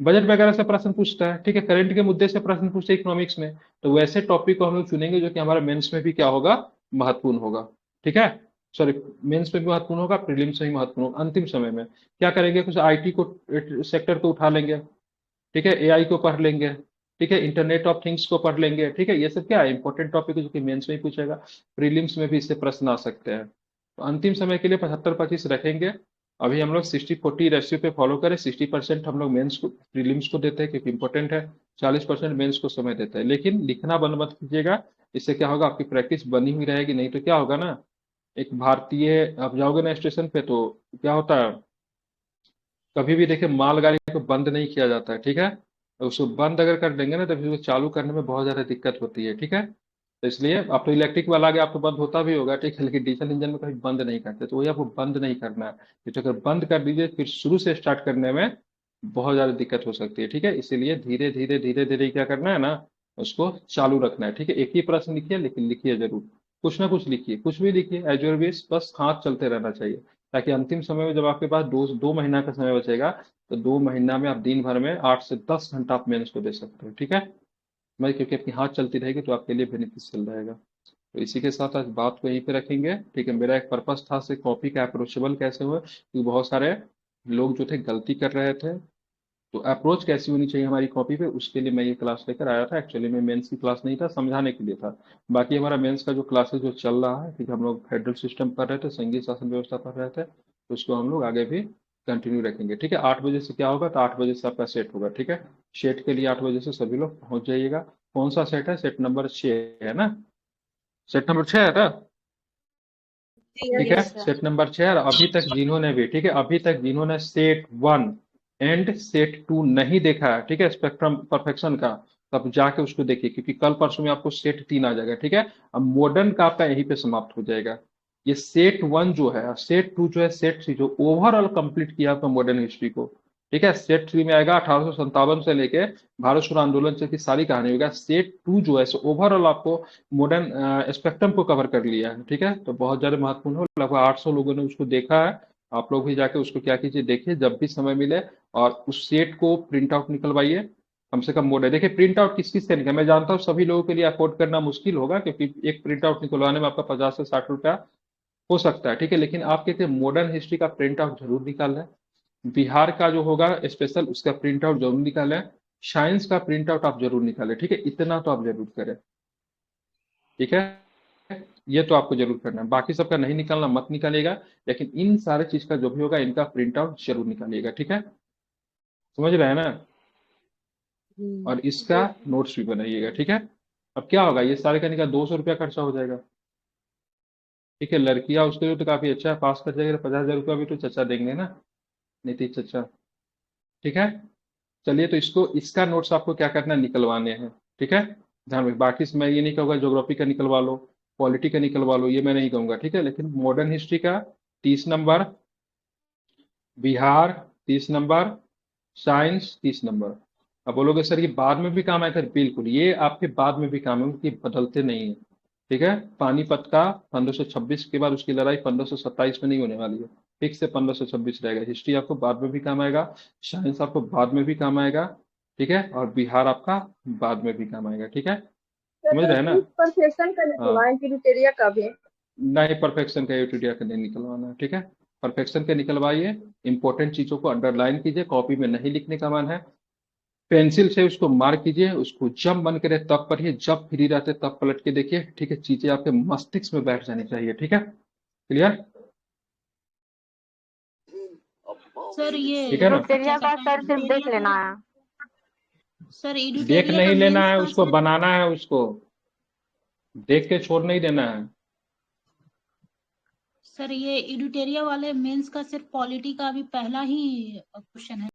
बजट वगैरह से प्रश्न पूछता है, ठीक है, करंट के मुद्दे से प्रश्न पूछते हैं इकोनॉमिक्स में। तो वैसे टॉपिक को हम लोग चुनेंगे जो कि हमारे मेंस में भी क्या होगा, महत्वपूर्ण होगा, ठीक है। सॉरी, मेंस में भी महत्वपूर्ण होगा, प्रीलिम्स में भी महत्वपूर्ण होगा। अंतिम समय में क्या करेंगे, कुछ आईटी को सेक्टर को उठा लेंगे, ठीक है, एआई को पढ़ लेंगे, ठीक है, इंटरनेट ऑफ थिंग्स को पढ़ लेंगे, ठीक है। ये सब क्या है, इंपॉर्टेंट टॉपिक है जो कि मेंस में ही पूछेगा, प्रीलिम्स में भी इससे प्रश्न आ सकते हैं। तो अंतिम समय के लिए 75-25 रखेंगे। अभी हम लोग 60-40 रेशियो पे फॉलो करें, 60% हम लोग मेंस को प्रीलिम्स को देते हैं क्योंकि इंपॉर्टेंट है, 40% मेंस को समय देते हैं। लेकिन लिखना बंद मत कीजिएगा, इससे क्या होगा, आपकी प्रैक्टिस बनी हुई रहेगी, नहीं तो क्या होगा ना, एक भारतीय, आप जाओगे ना स्टेशन पे तो क्या होता है, कभी भी देखिए मालगाड़ी को बंद नहीं किया जाता है, ठीक है। तो उसको बंद अगर कर देंगे ना तो फिर उसको चालू करने में बहुत ज्यादा दिक्कत होती है, ठीक है। तो इसलिए आप तो इलेक्ट्रिक वाला आगे आपको बंद होता भी होगा, ठीक है, लेकिन डीजल इंजन में कभी बंद नहीं करते, तो वही आपको बंद नहीं करना है, तो अगर बंद कर दीजिए फिर शुरू से स्टार्ट करने में बहुत ज्यादा दिक्कत हो सकती है। ठीक है, इसीलिए धीरे धीरे धीरे धीरे क्या करना है ना, उसको चालू रखना है। ठीक है, एक ही प्रश्न लिखिए लेकिन लिखिए जरूर, कुछ ना कुछ लिखिए, कुछ भी लिखिए एज योर विश, बस हाथ चलते रहना चाहिए, ताकि अंतिम समय में जब आपके पास दो महीना का समय बचेगा, तो 2 महीना में आप दिन भर में 8 से 10 घंटा आप मेंस को दे सकते हो। ठीक है, मैं क्योंकि आपकी हाथ चलती रहेगी तो आपके लिए बेनिफिशियल रहेगा। तो इसी के साथ आज बात को यहीं पे रखेंगे। ठीक है, मेरा एक पर्पस था से कॉपी का अप्रोचेबल कैसे हुए, क्योंकि बहुत सारे लोग जो थे गलती कर रहे थे, तो अप्रोच कैसी होनी चाहिए हमारी कॉपी पे, उसके लिए मैं ये क्लास लेकर आया था। एक्चुअली में मेंस की क्लास नहीं था, समझाने के लिए था। बाकी हमारा मेंस का जो क्लासेस जो चल रहा है, ठीक है, हम लोग फेडरल सिस्टम पढ़ रहे थे, संघीय शासन व्यवस्था पढ़ रहे थे, तो उसको हम लोग आगे भी कंटिन्यू रखेंगे। ठीक है, 8 बजे से क्या होगा, तो 8 बजे से आपका सेट होगा। ठीक है, सेट के लिए 8 बजे से सभी लोग पहुंच जाइएगा। कौन सा सेट है, सेट नंबर 6 है ना, सेट नंबर 6 है ना। ठीक है, सेट नंबर 6। और अभी तक जिन्होंने भी, ठीक है, अभी तक जिन्होंने सेट 1 एंड सेट 2 नहीं देखा है, ठीक है, स्पेक्ट्रम परफेक्शन का, तब जाके उसको देखिए, क्योंकि कल परसों में आपको सेट 3 आ जाएगा। ठीक है, अब मॉडर्न का आपका यहीं पे समाप्त हो जाएगा। ये सेट 1 जो है, सेट 2 जो है, सेट 3 जो ओवरऑल कंप्लीट किया आपका मॉडर्न हिस्ट्री को। ठीक है, सेट 3 में आएगा 1857 से लेके भारत छोड़ो आंदोलन से की सारी कहानी होगा। सेट 2 जो है ओवरऑल आपको मॉडर्न स्पेक्ट्रम को कवर कर लिया है। ठीक है, तो बहुत ज्यादा महत्वपूर्ण हो, लगभग 800 लोगों ने उसको देखा है। आप लोग भी जाके उसको क्या कीजिए, देखिए जब भी समय मिले, और उस सेट को प्रिंट आउट निकलवाइए। कम से कम मॉडल देखिए, प्रिंट आउट किस किस से निकल, मैं जानता हूँ सभी लोगों के लिए अफोर्ड करना मुश्किल होगा, क्योंकि एक प्रिंट आउट निकलवाने में आपका 50 से 60 रुपया हो सकता है। ठीक है, लेकिन आप कहते हैं मॉडर्न हिस्ट्री का प्रिंट आउट जरूर निकालें, बिहार का जो होगा स्पेशल उसका प्रिंट आउट जरूर निकालें, साइंस का प्रिंट आउट आप जरूर निकालें। ठीक है, इतना तो आप जरूर करें। ठीक है, ये तो आपको जरूर करना है, बाकी सबका नहीं निकालना मत निकालिएगा, लेकिन इन सारे चीज का जो भी होगा इनका प्रिंट आउट जरूर निकालिएगा। ठीक है, समझ रहे हैं ना, और इसका नोट्स भी बनाइएगा। ठीक है, अब क्या होगा, ये सारे करने का 200 रुपया खर्चा हो जाएगा। ठीक है, लड़कियां उसके लिए तो काफी अच्छा है, पास कर जाएगा, 50,000 रुपया भी तो चचा देंगे ना, नीतीश चचा। ठीक है, चलिए, तो इसको इसका नोट्स आपको क्या करना है, निकलवाने हैं। ठीक है, ध्यान रखिए, बाकी से मैं ये नहीं कहूँगा ज्योग्राफी का निकलवा लो, पॉलिटी का निकलवा लो, ये मैं नहीं कहूँगा। ठीक है, लेकिन मॉडर्न हिस्ट्री का 30 number, Bihar 30 number, science 30 number. अब बोलोगे सर ये बाद में भी काम आएगा, बिल्कुल ये आपके बाद में भी काम है, क्योंकि बदलते नहीं है। ठीक है, पानीपत का 1526 के बाद उसकी लड़ाई 1527 में नहीं होने वाली है, फिक्स से 1526 रहेगा। हिस्ट्री आपको बाद में भी काम आएगा, साइंस आपको बाद में भी काम आएगा। ठीक है, और बिहार आपका बाद में भी काम आएगा। ठीक है, समझ रहे हैं ना। परफेक्शन का हाँ, निकलवाएं क्राइटेरिया का भी। नहीं, परफेक्शन का यूटीडिया का नहीं निकलवाना है। ठीक है, परफेक्शन के निकलवाइए, इंपॉर्टेंट चीजों को अंडरलाइन कीजिए, कॉपी में नहीं लिखने का मन है, पेंसिल से उसको मार्क कीजिए, उसको जब मन करे तब पढ़िए, जब फ्री रहते तब पलट के देखिए। ठीक है, चीजें आपके मस्तिष्क में बैठ जानी चाहिए। ठीक है, क्लियर। सर ये ठीक है ना, क्राइटेरिया का सर सिर्फ देख लेना है। सर देख एडिटोरिया का नहीं लेना मेंस है, का उसको सर, बनाना है, उसको देख के छोड़ नहीं देना है। सर ये एडिटोरिया वाले मेंस का सिर्फ पॉलिटी का अभी पहला ही क्वेश्चन है।